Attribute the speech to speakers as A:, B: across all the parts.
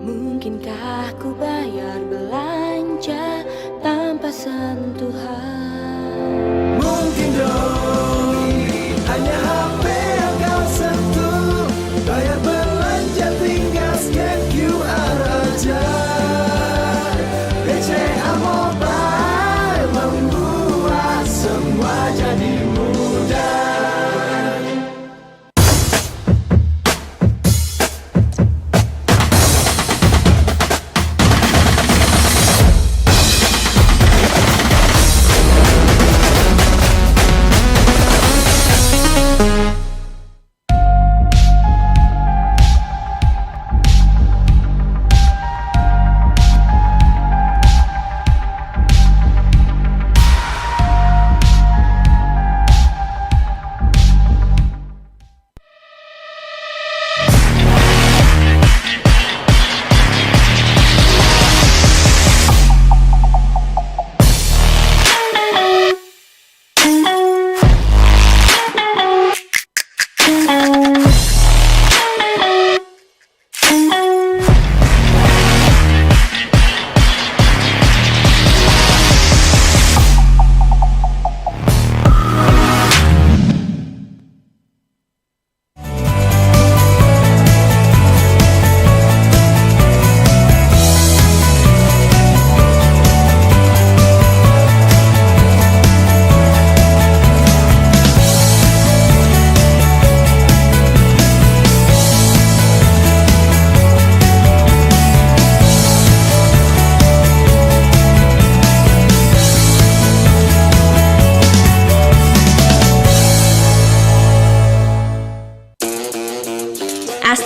A: Mungkinkah ku bayar belanja tanpa sentuhan?
B: Mungkin dong, hanya HP yang kau sentuh. Bayar belanja tinggal scan QR aja. BCA Mobile membuat semua jadi mudah.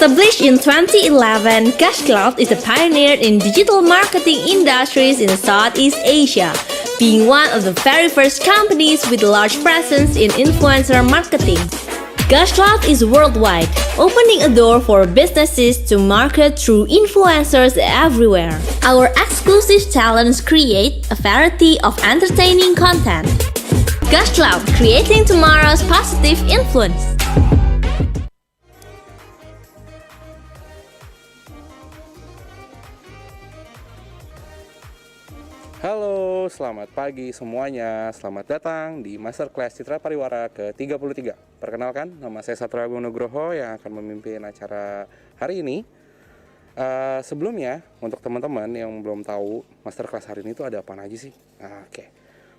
C: Established in 2011, Cashcloud is a pioneer in digital marketing industries in Southeast Asia, being one of the very first companies with a large presence in influencer marketing. Cashcloud is worldwide, opening a door for businesses to market through influencers everywhere. Our exclusive talents create a variety of entertaining content. Cashcloud, creating tomorrow's positive influence.
D: Halo, selamat pagi semuanya. Selamat datang di Masterclass Citra Pariwara ke-33. Perkenalkan, nama saya Satrio Agung Nugroho yang akan memimpin acara hari ini. Sebelumnya, untuk teman-teman yang belum tahu, Masterclass hari ini itu ada apa aja sih? Oke.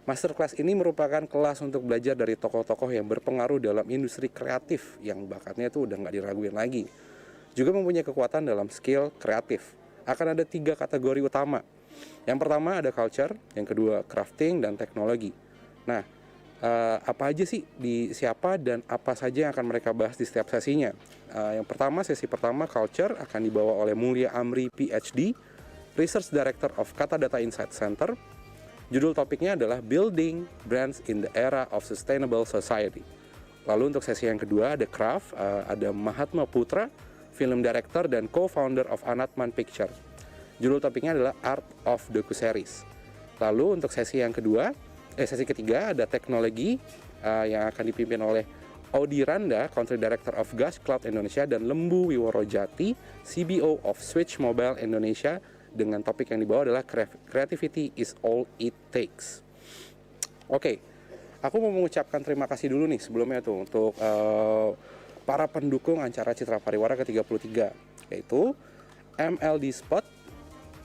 D: Masterclass ini merupakan kelas untuk belajar dari tokoh-tokoh yang berpengaruh dalam industri kreatif yang bakatnya itu udah nggak diraguin lagi. Juga mempunyai kekuatan dalam skill kreatif. Akan ada 3 kategori utama. Yang pertama ada culture, yang kedua crafting dan teknologi. Nah, apa aja sih di siapa dan apa saja yang akan mereka bahas di setiap sesinya? Yang pertama, sesi pertama culture akan dibawa oleh Mulia Amri PhD, Research Director of Kata Data Insight Center. Judul topiknya adalah Building Brands in the Era of Sustainable Society. Lalu untuk sesi yang kedua ada craft, ada Mahatma Putra, Film Director dan Co-founder of Anatman Picture. Judul topiknya adalah Art of Docuseries. Lalu untuk sesi ketiga ada teknologi yang akan dipimpin oleh Audi Randa, Country Director of Cashcloud Indonesia, dan Lembu Wiworojati, CBO of Switch Mobile Indonesia, dengan topik yang dibawa adalah Creativity is All It Takes. Oke, aku mau mengucapkan terima kasih dulu nih sebelumnya tuh untuk para pendukung acara Citra Pariwara ke-33, yaitu MLD Spot,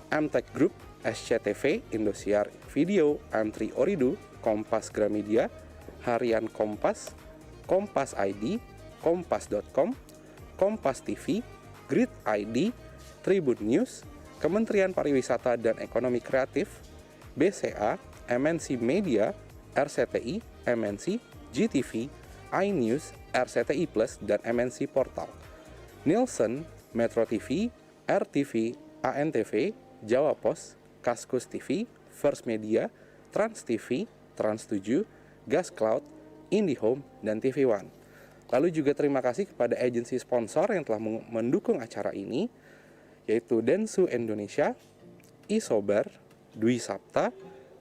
D: MTech Group, SCTV, Indosiar Video, Antri Oridu, Kompas Gramedia, Harian Kompas, Kompas ID, Kompas.com, Kompas TV, Grid ID, Tribun News, Kementerian Pariwisata dan Ekonomi Kreatif, BCA, MNC Media, RCTI, MNC, GTV, iNews, RCTI Plus, dan MNC Portal, Nielsen, Metro TV, RTV, ANTV, Jawa Pos, Kaskus TV, First Media, Trans TV, Trans 7, Cashcloud, IndiHome, dan TV One. Lalu juga terima kasih kepada agensi sponsor yang telah mendukung acara ini, yaitu Densu Indonesia, Isobar, Dwi Sapta,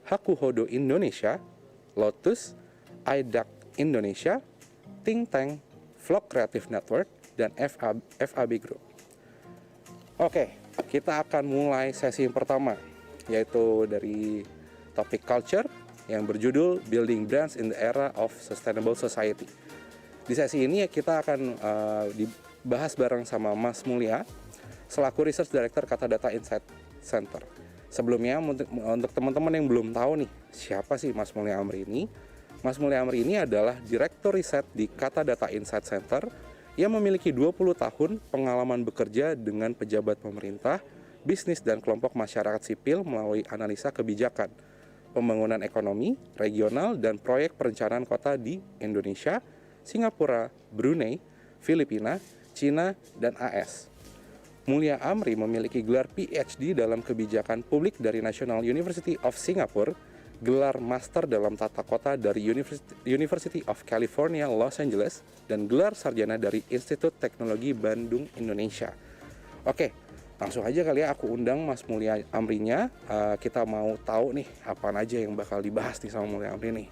D: Hakuhodo Indonesia, Lotus, iDuck Indonesia, Think Tank, Vlog Creative Network, dan FAB Group. Oke, kita akan mulai sesi yang pertama, yaitu dari topik culture yang berjudul Building Brands in the Era of Sustainable Society. Di sesi ini kita akan dibahas bareng sama Mas Mulya, selaku Research Director Kata Data Insight Center. Sebelumnya, untuk teman-teman yang belum tahu nih, siapa sih Mas Mulya Amri ini? Mas Mulya Amri ini adalah Direktur Riset di Kata Data Insight Center yang memiliki 20 tahun pengalaman bekerja dengan pejabat pemerintah, bisnis, dan kelompok masyarakat sipil melalui analisa kebijakan, pembangunan ekonomi, regional, dan proyek perencanaan kota di Indonesia, Singapura, Brunei, Filipina, Cina, dan AS. Mulya Amri memiliki gelar PhD dalam kebijakan publik dari National University of Singapore, gelar master dalam tata kota dari University of California, Los Angeles, dan gelar sarjana dari Institut Teknologi Bandung, Indonesia. Oke, langsung aja kali ya aku undang Mas Mulya Amrinya. Kita mau tahu nih apa aja yang bakal dibahas nih sama Mulya Amri nih.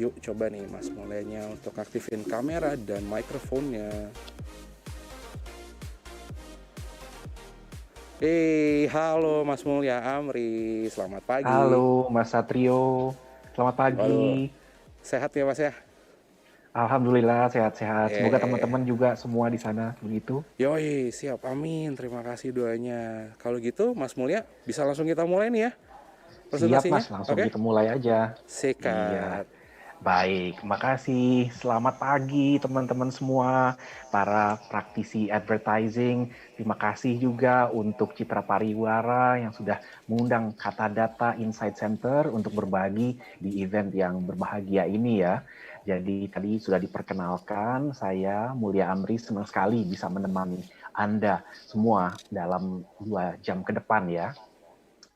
D: Yuk coba nih Mas Mulyanya untuk aktifin kamera dan mikrofonnya. Halo Mas Mulya Amri, selamat pagi.
E: Halo Mas Satrio, selamat pagi.
D: Halo. Sehat ya Mas ya?
E: Alhamdulillah sehat-sehat. Semoga teman-teman juga semua di sana begitu.
D: Yoi, siap, amin. Terima kasih doanya. Kalau gitu Mas Mulya, bisa langsung kita mulai nih ya
E: Siap Mas, langsung kita mulai aja.
D: Sikat.
E: Iya. Baik, makasih. Selamat pagi teman-teman semua, para praktisi advertising. Terima kasih juga untuk Citra Pariwara yang sudah mengundang Kata Data Insight Center untuk berbagi di event yang berbahagia ini ya. Jadi tadi sudah diperkenalkan, saya Mulya Amri senang sekali bisa menemani Anda semua dalam 2 jam ke depan ya.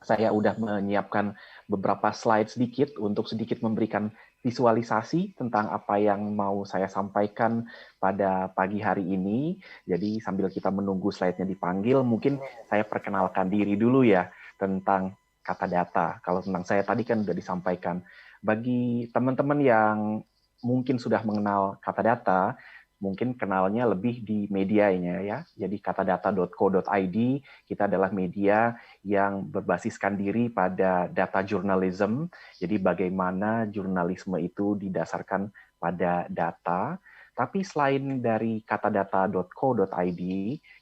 E: Saya udah menyiapkan beberapa slide sedikit untuk sedikit memberikan visualisasi tentang apa yang mau saya sampaikan pada pagi hari ini. Jadi sambil kita menunggu slide-nya dipanggil, mungkin saya perkenalkan diri dulu ya tentang kata data. Kalau tentang saya tadi kan sudah disampaikan. Bagi teman-teman yang mungkin sudah mengenal kata data, mungkin kenalnya lebih di medianya ya. Jadi katadata.co.id, kita adalah media yang berbasiskan diri pada data journalism. Jadi bagaimana jurnalisme itu didasarkan pada data. Tapi selain dari katadata.co.id,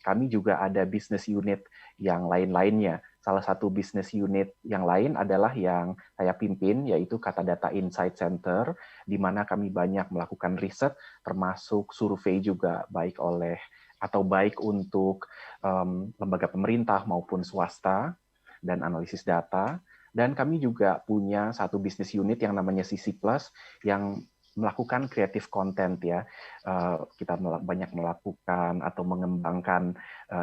E: kami juga ada business unit yang lain-lainnya. Salah satu business unit yang lain adalah yang saya pimpin, yaitu Kata Data Insight Center, di mana kami banyak melakukan riset, termasuk survei juga, baik untuk lembaga pemerintah maupun swasta, dan analisis data. Dan kami juga punya satu business unit yang namanya CC Plus, yang melakukan creative content ya. Kita banyak melakukan atau mengembangkan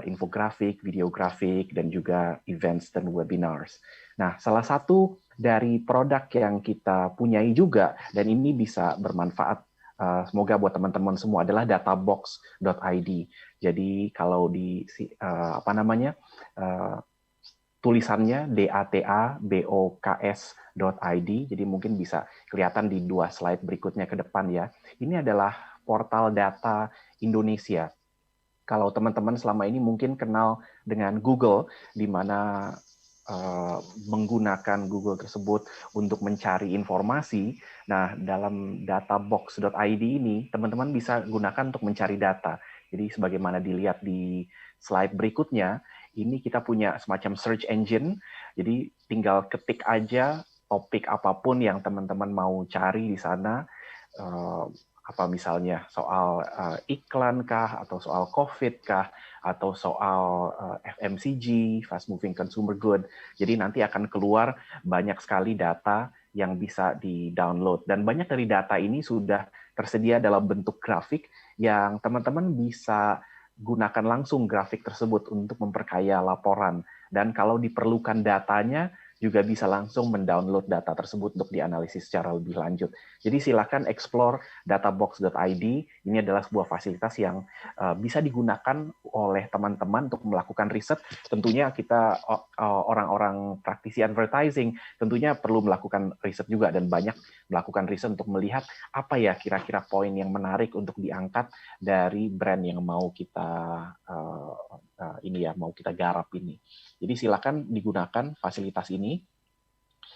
E: infografik, videografik, dan juga events dan webinars. Nah, salah satu dari produk yang kita punyai juga, dan ini bisa bermanfaat semoga buat teman-teman semua, adalah databox.id. Jadi kalau di tulisannya databoks.id, jadi mungkin bisa kelihatan di 2 slide berikutnya ke depan ya. Ini adalah portal data Indonesia. Kalau teman-teman selama ini mungkin kenal dengan Google, di mana menggunakan Google tersebut untuk mencari informasi. Nah, dalam databox.id ini, teman-teman bisa gunakan untuk mencari data. Jadi sebagaimana dilihat di slide berikutnya, ini kita punya semacam search engine, jadi tinggal ketik aja topik apapun yang teman-teman mau cari di sana, apa misalnya soal iklan kah, atau soal COVID kah, atau soal FMCG, fast moving consumer good. Jadi nanti akan keluar banyak sekali data yang bisa di-download. Dan banyak dari data ini sudah tersedia dalam bentuk grafik yang teman-teman bisa gunakan langsung grafik tersebut untuk memperkaya laporan. Dan kalau diperlukan datanya, juga bisa langsung mendownload data tersebut untuk dianalisis secara lebih lanjut. Jadi silakan explore databox.id. Ini adalah sebuah fasilitas yang bisa digunakan oleh teman-teman untuk melakukan riset. Tentunya kita orang-orang praktisi advertising tentunya perlu melakukan riset juga dan banyak melakukan riset untuk melihat apa ya kira-kira poin yang menarik untuk diangkat dari brand yang mau kita mau kita garap ini. Jadi silakan digunakan fasilitas ini.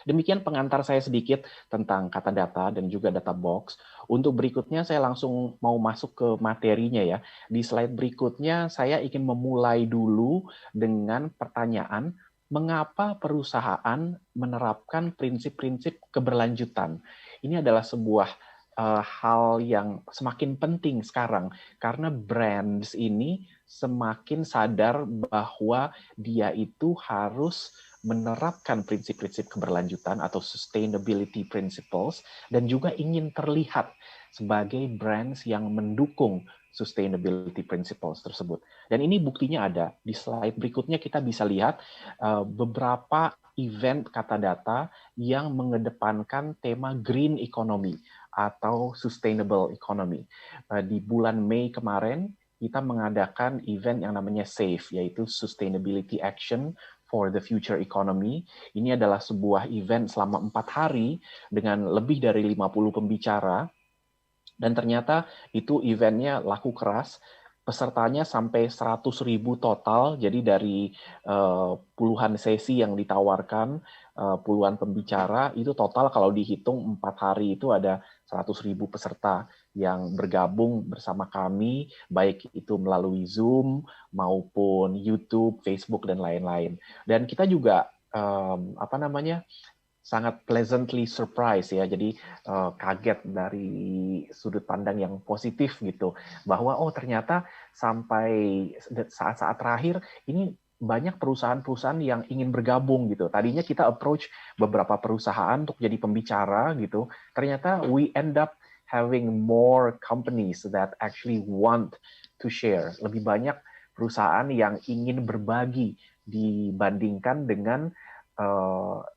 E: Demikian pengantar saya sedikit tentang kata data dan juga data box. Untuk berikutnya saya langsung mau masuk ke materinya ya. Di slide berikutnya saya ingin memulai dulu dengan pertanyaan, mengapa perusahaan menerapkan prinsip-prinsip keberlanjutan? Ini adalah sebuah hal yang semakin penting sekarang karena brands ini semakin sadar bahwa dia itu harus menerapkan prinsip-prinsip keberlanjutan atau sustainability principles dan juga ingin terlihat sebagai brands yang mendukung sustainability principles tersebut. Dan ini buktinya ada. Di slide berikutnya kita bisa lihat beberapa event kata data yang mengedepankan tema green economy atau sustainable economy. Di bulan Mei kemarin kita mengadakan event yang namanya SAFE, yaitu Sustainability Action for the Future Economy. Ini adalah sebuah event selama 4 hari dengan lebih dari 50 pembicara. Dan ternyata itu eventnya laku keras. Pesertanya sampai 100.000 total, jadi dari puluhan sesi yang ditawarkan, puluhan pembicara, itu total kalau dihitung 4 hari itu ada 100.000 peserta yang bergabung bersama kami, baik itu melalui Zoom maupun YouTube, Facebook, dan lain-lain. Dan kita juga sangat pleasantly surprised ya, jadi kaget dari sudut pandang yang positif gitu, bahwa ternyata sampai saat-saat terakhir ini banyak perusahaan-perusahaan yang ingin bergabung gitu. Tadinya kita approach beberapa perusahaan untuk jadi pembicara gitu, ternyata we end up having more companies that actually want to share. Lebih banyak perusahaan yang ingin berbagi dibandingkan dengan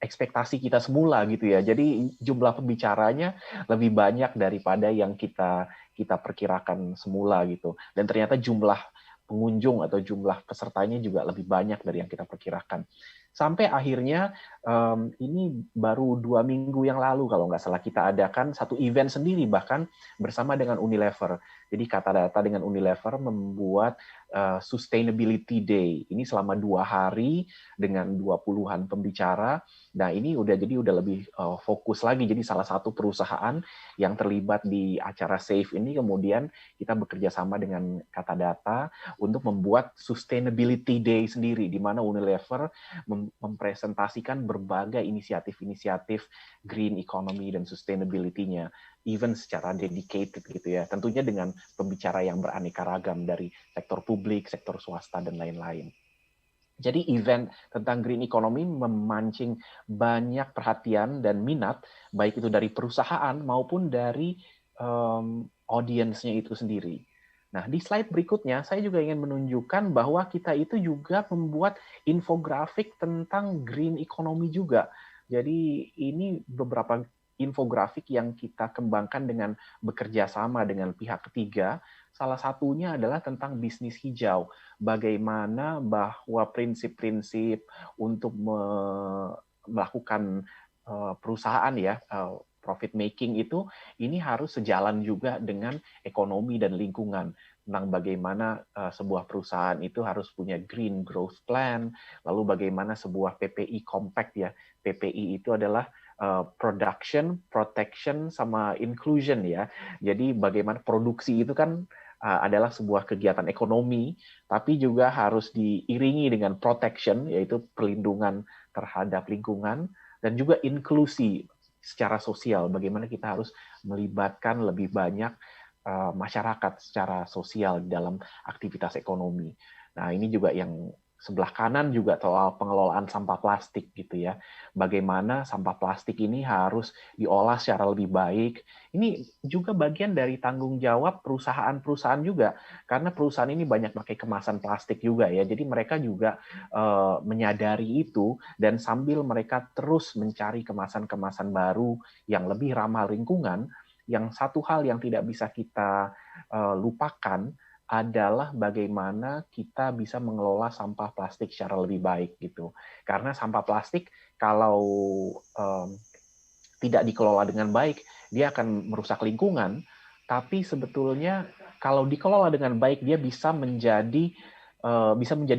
E: ekspektasi kita semula gitu ya. Jadi jumlah pembicaranya lebih banyak daripada yang kita perkirakan semula gitu. Dan ternyata jumlah pengunjung atau jumlah pesertanya juga lebih banyak dari yang kita perkirakan. Sampai akhirnya ini baru 2 minggu yang lalu kalau nggak salah kita adakan satu event sendiri bahkan bersama dengan Unilever. Jadi kata data dengan Unilever membuat Sustainability Day. Ini selama 2 hari dengan 20-an pembicara. Nah ini udah lebih fokus lagi. Jadi salah satu perusahaan yang terlibat di acara SAFE ini kemudian kita bekerja sama dengan kata data untuk membuat Sustainability Day sendiri, di mana Unilever mempresentasikan berbagai inisiatif-inisiatif green economy dan sustainability-nya, even secara dedicated gitu ya. Tentunya dengan pembicara yang beraneka ragam dari sektor publik, sektor swasta, dan lain-lain. Jadi event tentang green economy memancing banyak perhatian dan minat, baik itu dari perusahaan maupun dari audiensnya itu sendiri. Nah, di slide berikutnya, saya juga ingin menunjukkan bahwa kita itu juga membuat infografik tentang green economy juga. Jadi, ini beberapa infografik yang kita kembangkan dengan bekerja sama dengan pihak ketiga. Salah satunya adalah tentang bisnis hijau. Bagaimana bahwa prinsip-prinsip untuk melakukan perusahaan ya, profit making itu ini harus sejalan juga dengan ekonomi dan lingkungan, tentang bagaimana sebuah perusahaan itu harus punya green growth plan, lalu bagaimana sebuah PPI compact ya. PPI itu adalah production, protection, sama inclusion ya. Jadi bagaimana produksi itu kan adalah sebuah kegiatan ekonomi, tapi juga harus diiringi dengan protection, yaitu perlindungan terhadap lingkungan, dan juga inklusi secara sosial, bagaimana kita harus melibatkan lebih banyak masyarakat secara sosial dalam aktivitas ekonomi. Nah, ini juga yang sebelah kanan juga soal pengelolaan sampah plastik gitu ya. Bagaimana sampah plastik ini harus diolah secara lebih baik. Ini juga bagian dari tanggung jawab perusahaan-perusahaan juga, karena perusahaan ini banyak pakai kemasan plastik juga ya. Jadi mereka juga menyadari itu, dan sambil mereka terus mencari kemasan-kemasan baru yang lebih ramah lingkungan, yang satu hal yang tidak bisa kita lupakan adalah bagaimana kita bisa mengelola sampah plastik secara lebih baik gitu. Karena sampah plastik kalau tidak dikelola dengan baik, dia akan merusak lingkungan. Tapi sebetulnya kalau dikelola dengan baik, dia bisa menjadi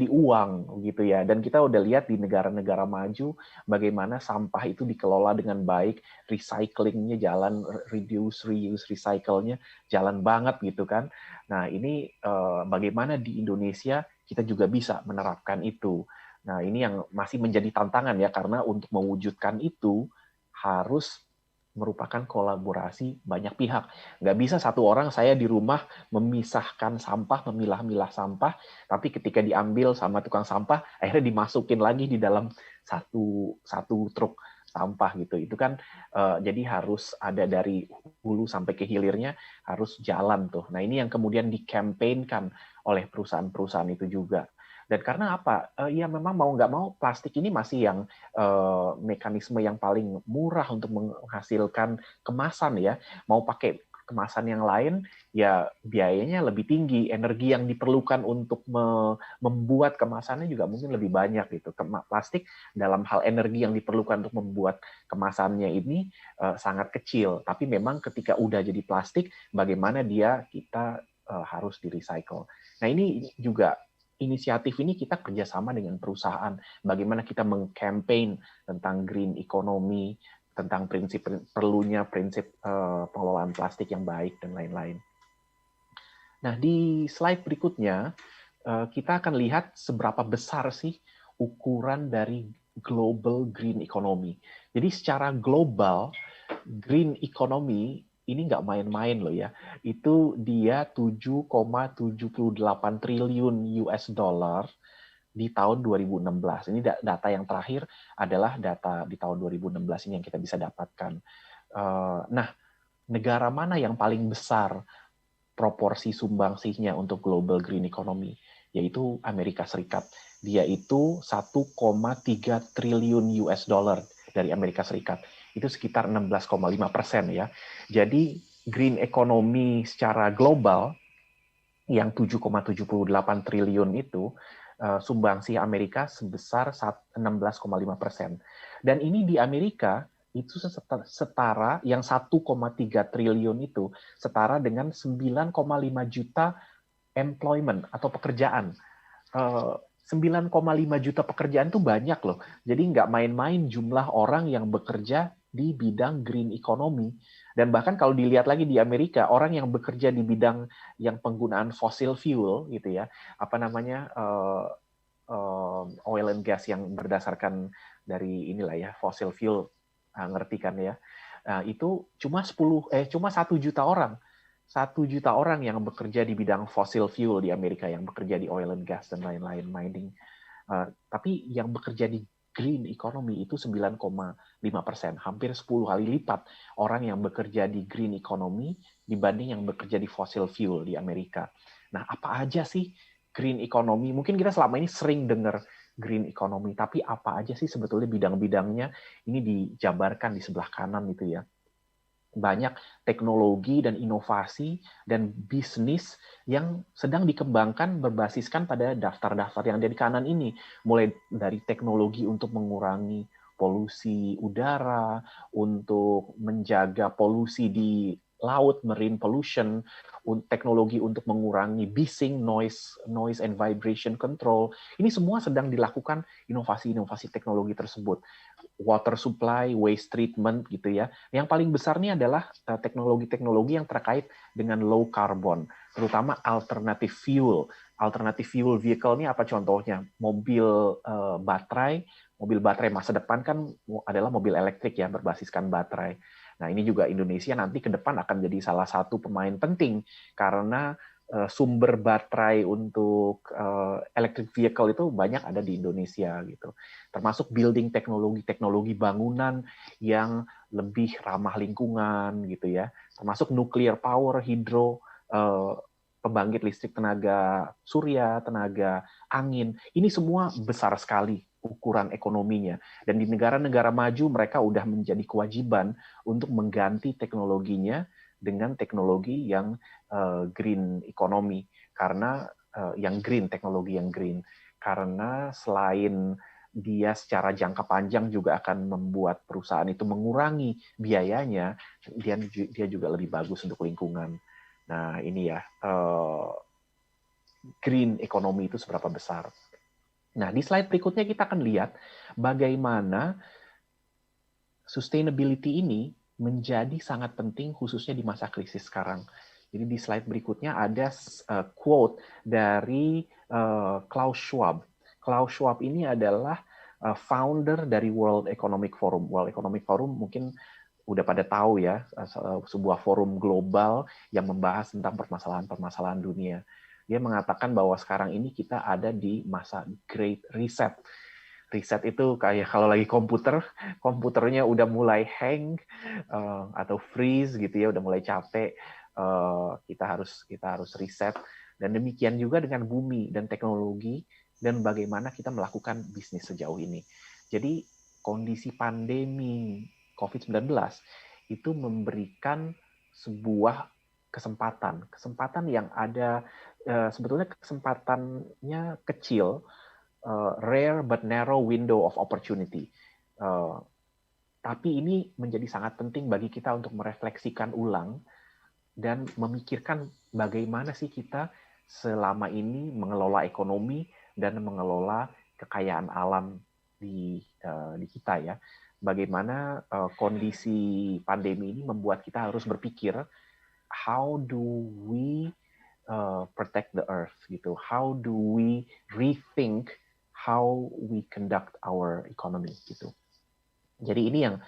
E: uang gitu ya. Dan kita udah lihat di negara-negara maju bagaimana sampah itu dikelola dengan baik, recyclingnya jalan, reduce, reuse, recycle-nya jalan banget gitu kan. Nah ini bagaimana di Indonesia kita juga bisa menerapkan itu. Nah ini yang masih menjadi tantangan ya, karena untuk mewujudkan itu harus merupakan kolaborasi banyak pihak. Nggak bisa satu orang saya di rumah memisahkan sampah, memilah-milah sampah, tapi ketika diambil sama tukang sampah, akhirnya dimasukin lagi di dalam satu truk sampah gitu. Itu kan jadi harus ada dari hulu sampai ke hilirnya, harus jalan tuh. Nah ini yang kemudian dikampanyekan oleh perusahaan-perusahaan itu juga. Dan karena apa? Ya memang mau nggak mau plastik ini masih yang mekanisme yang paling murah untuk menghasilkan kemasan ya. Mau pakai kemasan yang lain, ya biayanya lebih tinggi. Energi yang diperlukan untuk membuat kemasannya juga mungkin lebih banyak gitu. Plastik dalam hal energi yang diperlukan untuk membuat kemasannya ini sangat kecil. Tapi memang ketika udah jadi plastik, bagaimana kita harus di-recycle. Nah ini juga inisiatif ini kita kerjasama dengan perusahaan, bagaimana kita mengkampanye tentang green economy, tentang perlunya prinsip pengelolaan plastik yang baik, dan lain-lain. Nah, di slide berikutnya, kita akan lihat seberapa besar sih ukuran dari global green economy. Jadi secara global, green economy ini nggak main-main loh ya. Itu dia 7,78 triliun US dollar di tahun 2016. Ini data yang terakhir adalah data di tahun 2016 ini yang kita bisa dapatkan. Nah, negara mana yang paling besar proporsi sumbangsihnya untuk global green economy? Yaitu Amerika Serikat. Dia itu 1,3 triliun US dollar dari Amerika Serikat. Itu sekitar 16,5% ya. Jadi green economy secara global yang 7,78 triliun itu sumbangsih Amerika sebesar 16,5%. Dan ini di Amerika itu setara yang 1,3 triliun itu setara dengan 9,5 juta employment atau pekerjaan. 9,5 juta pekerjaan itu banyak loh. Jadi nggak main-main jumlah orang yang bekerja di bidang green economy. Dan bahkan kalau dilihat lagi di Amerika, orang yang bekerja di bidang yang penggunaan fossil fuel gitu ya, apa namanya oil and gas yang berdasarkan dari inilah ya fossil fuel, ngerti kan ya, itu cuma 1 juta orang. 1 juta orang yang bekerja di bidang fossil fuel di Amerika, yang bekerja di oil and gas dan lain-lain, mining. Tapi yang bekerja di green economy itu 9,5%, hampir 10 kali lipat orang yang bekerja di green economy dibanding yang bekerja di fossil fuel di Amerika. Nah, apa aja sih green economy? Mungkin kita selama ini sering dengar green economy, tapi apa aja sih sebetulnya bidang-bidangnya? Ini dijabarkan di sebelah kanan itu ya. Banyak teknologi dan inovasi dan bisnis yang sedang dikembangkan berbasiskan pada daftar-daftar yang ada di kanan ini. Mulai dari teknologi untuk mengurangi polusi udara, untuk menjaga polusi di laut, marine pollution, teknologi untuk mengurangi bising, noise and vibration control. Ini semua sedang dilakukan inovasi-inovasi teknologi tersebut. Water supply, waste treatment gitu ya. Yang paling besar ini adalah teknologi-teknologi yang terkait dengan low carbon, terutama alternative fuel. Alternative fuel vehicle ini apa contohnya? Mobil baterai masa depan kan adalah mobil elektrik ya, berbasiskan baterai. Nah, ini juga Indonesia nanti ke depan akan jadi salah satu pemain penting karena sumber baterai untuk electric vehicle itu banyak ada di Indonesia gitu. Termasuk building teknologi bangunan yang lebih ramah lingkungan gitu ya. Termasuk nuclear power, hidro, pembangkit listrik tenaga surya, tenaga angin. Ini semua besar sekali ukuran ekonominya. Dan di negara-negara maju mereka udah menjadi kewajiban untuk mengganti teknologinya dengan teknologi yang green economy. karena yang green, teknologi yang green. Karena selain dia secara jangka panjang juga akan membuat perusahaan itu mengurangi biayanya, dia juga lebih bagus untuk lingkungan. Nah, ini ya, green economy itu seberapa besar. Nah, di slide berikutnya kita akan lihat bagaimana sustainability ini menjadi sangat penting khususnya di masa krisis sekarang. Jadi di slide berikutnya ada quote dari Klaus Schwab. Klaus Schwab ini adalah founder dari World Economic Forum. World Economic Forum mungkin udah pada tahu ya, sebuah forum global yang membahas tentang permasalahan-permasalahan dunia. Dia mengatakan bahwa sekarang ini kita ada di masa Great Reset. Reset itu kayak kalau lagi komputernya udah mulai hang atau freeze gitu ya, udah mulai capek, kita harus reset. Dan demikian juga dengan bumi dan teknologi dan bagaimana kita melakukan bisnis sejauh ini. Jadi kondisi pandemi COVID-19 itu memberikan sebuah kesempatan yang ada, sebetulnya kesempatannya kecil, rare but narrow window of opportunity. Tapi ini menjadi sangat penting bagi kita untuk merefleksikan ulang dan memikirkan bagaimana sih kita selama ini mengelola ekonomi dan mengelola kekayaan alam di kita ya. Bagaimana kondisi pandemi ini membuat kita harus berpikir, how do we protect the earth gitu? How do we rethink how we conduct our economy gitu. Jadi ini yang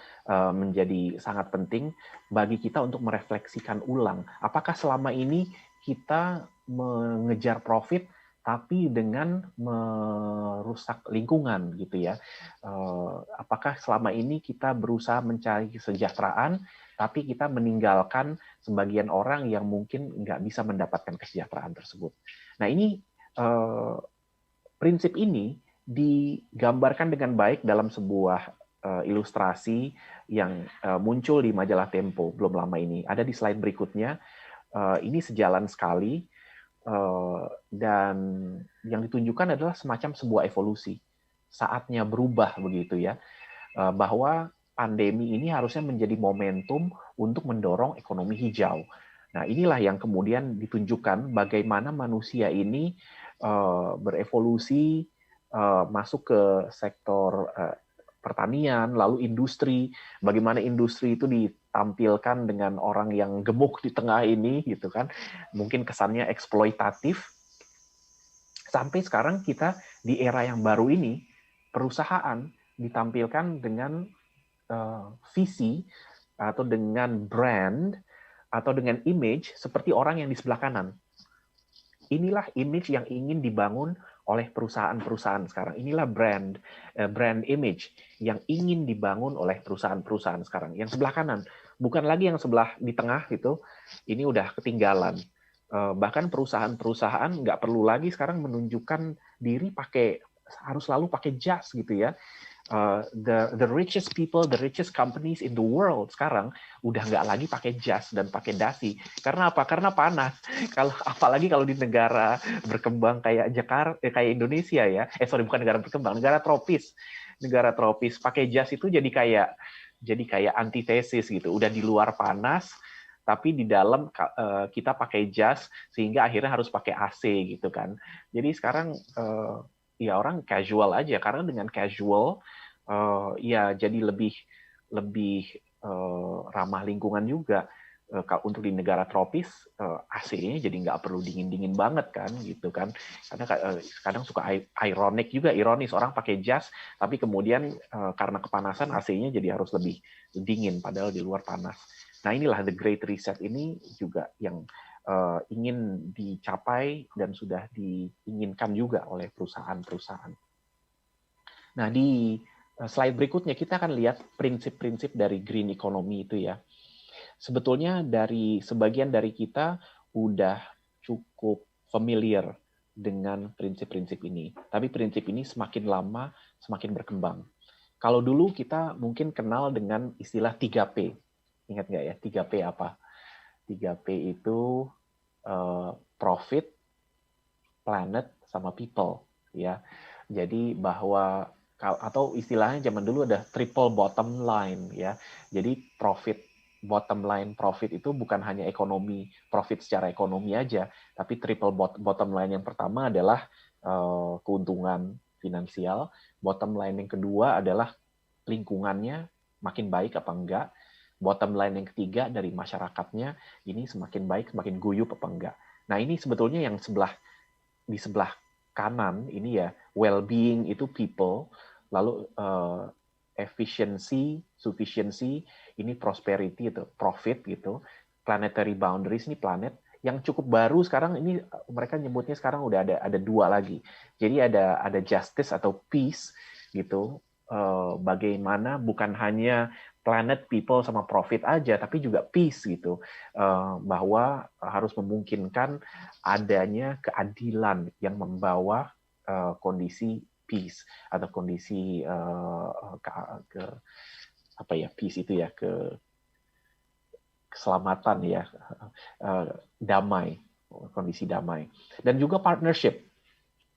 E: menjadi sangat penting bagi kita untuk merefleksikan ulang. Apakah selama ini kita mengejar profit tapi dengan merusak lingkungan gitu ya? Apakah selama ini kita berusaha mencari kesejahteraan tapi kita meninggalkan sebagian orang yang mungkin nggak bisa mendapatkan kesejahteraan tersebut? Nah ini prinsip ini digambarkan dengan baik dalam sebuah ilustrasi yang muncul di majalah Tempo belum lama ini. Ada di slide berikutnya. Ini sejalan sekali dan yang ditunjukkan adalah semacam sebuah evolusi. Saatnya berubah begitu ya. Bahwa pandemi ini harusnya menjadi momentum untuk mendorong ekonomi hijau. Nah, inilah yang kemudian ditunjukkan bagaimana manusia ini berevolusi masuk ke sektor pertanian, lalu industri, bagaimana industri itu ditampilkan dengan orang yang gemuk di tengah ini, gitu kan, mungkin kesannya eksploitatif, sampai sekarang kita di era yang baru ini, perusahaan ditampilkan dengan visi, atau dengan brand, atau dengan image, seperti orang yang di sebelah kanan. Inilah image yang ingin dibangun oleh perusahaan-perusahaan sekarang. Inilah brand image yang ingin dibangun oleh perusahaan-perusahaan sekarang. Yang sebelah kanan, bukan lagi yang sebelah di tengah itu. Ini udah ketinggalan. Bahkan perusahaan-perusahaan nggak perlu lagi sekarang menunjukkan diri harus selalu pakai jas gitu ya. The richest people, the richest companies in the world sekarang udah nggak lagi pakai jas dan pakai dasi. Karena apa? Karena panas. Apalagi kalau di negara berkembang kayak Jakarta, kayak Indonesia ya. Bukan negara berkembang, negara tropis. Negara tropis pakai jas itu jadi kayak antitesis gitu. Udah di luar panas, tapi di dalam kita pakai jas sehingga akhirnya harus pakai AC gitu kan. Jadi sekarang ya orang casual aja, karena dengan casual ya jadi lebih ramah lingkungan juga. Untuk di negara tropis AC-nya jadi nggak perlu dingin banget kan gitu kan, karena kadang suka ironis orang pakai jas tapi kemudian karena kepanasan AC-nya jadi harus lebih dingin padahal di luar panas. Nah inilah the Great Reset ini juga yang ingin dicapai dan sudah diinginkan juga oleh perusahaan-perusahaan. Nah, di slide berikutnya kita akan lihat prinsip-prinsip dari green economy itu ya. Sebetulnya sebagian dari kita udah cukup familiar dengan prinsip-prinsip ini. Tapi prinsip ini semakin lama semakin berkembang. Kalau dulu kita mungkin kenal dengan istilah 3P. Ingat nggak ya 3P apa? 3P itu profit, planet, sama people, ya. Jadi bahwa atau istilahnya zaman dulu ada triple bottom line, ya. Jadi bottom line profit itu bukan hanya profit secara ekonomi aja, tapi triple bottom line yang pertama adalah keuntungan finansial, bottom line yang kedua adalah lingkungannya makin baik apa enggak, bottom line yang ketiga dari masyarakatnya ini semakin baik, semakin guyup apa enggak. Nah ini sebetulnya yang di sebelah kanan ini ya, well-being itu people, lalu efficiency, sufficiency, ini prosperity itu profit gitu, planetary boundaries ini planet. Yang cukup baru sekarang ini mereka nyebutnya sekarang udah ada dua lagi. Jadi ada justice atau peace gitu. Bagaimana bukan hanya planet, people, sama profit aja, tapi juga peace gitu. Bahwa harus memungkinkan adanya keadilan yang membawa kondisi peace atau kondisi peace itu ya, keselamatan ya, damai, kondisi damai. Dan juga partnership.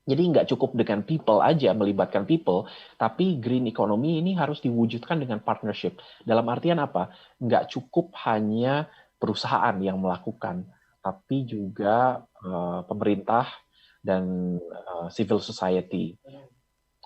E: Jadi nggak cukup dengan people aja, melibatkan people, tapi green economy ini harus diwujudkan dengan partnership. Dalam artian apa? Nggak cukup hanya perusahaan yang melakukan, tapi juga pemerintah dan civil society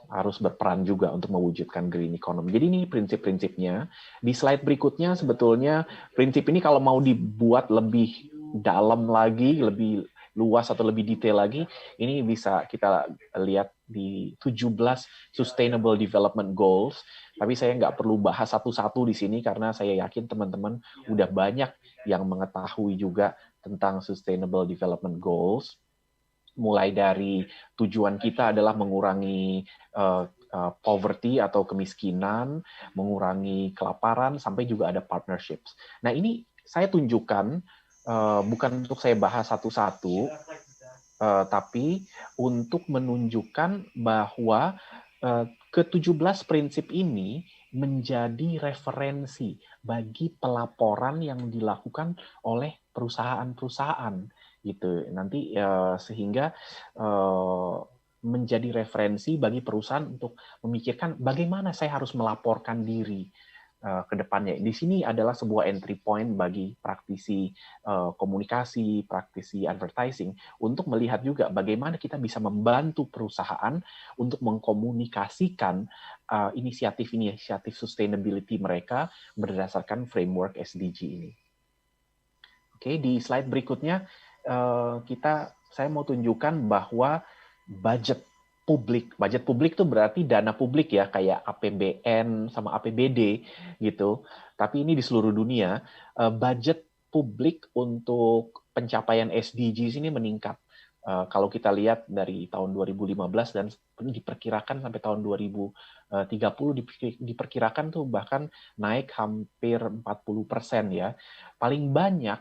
E: harus berperan juga untuk mewujudkan green economy. Jadi ini prinsip-prinsipnya. Di slide berikutnya sebetulnya prinsip ini kalau mau dibuat lebih dalam lagi, lebih luas atau lebih detail lagi, ini bisa kita lihat di 17 Sustainable Development Goals. Tapi saya nggak perlu bahas satu-satu di sini karena saya yakin teman-teman udah banyak yang mengetahui juga tentang Sustainable Development Goals. Mulai dari tujuan kita adalah mengurangi poverty atau kemiskinan, mengurangi kelaparan, sampai juga ada partnerships. Nah ini saya tunjukkan bukan untuk saya bahas satu-satu, tapi untuk menunjukkan bahwa ke-17 prinsip ini menjadi referensi bagi pelaporan yang dilakukan oleh perusahaan-perusahaan gitu. Nanti sehingga menjadi referensi bagi perusahaan untuk memikirkan bagaimana saya harus melaporkan diri ke depannya. Di sini adalah sebuah entry point bagi praktisi komunikasi, praktisi advertising untuk melihat juga bagaimana kita bisa membantu perusahaan untuk mengkomunikasikan inisiatif-inisiatif sustainability mereka berdasarkan framework SDG ini. Oke, di slide berikutnya saya mau tunjukkan bahwa budget publik itu berarti dana publik ya, kayak APBN sama APBD gitu. Tapi ini di seluruh dunia, budget publik untuk pencapaian SDGs ini meningkat. Kalau kita lihat dari tahun 2015 dan diperkirakan sampai tahun 2030 diperkirakan tuh bahkan naik hampir 40% ya. Paling banyak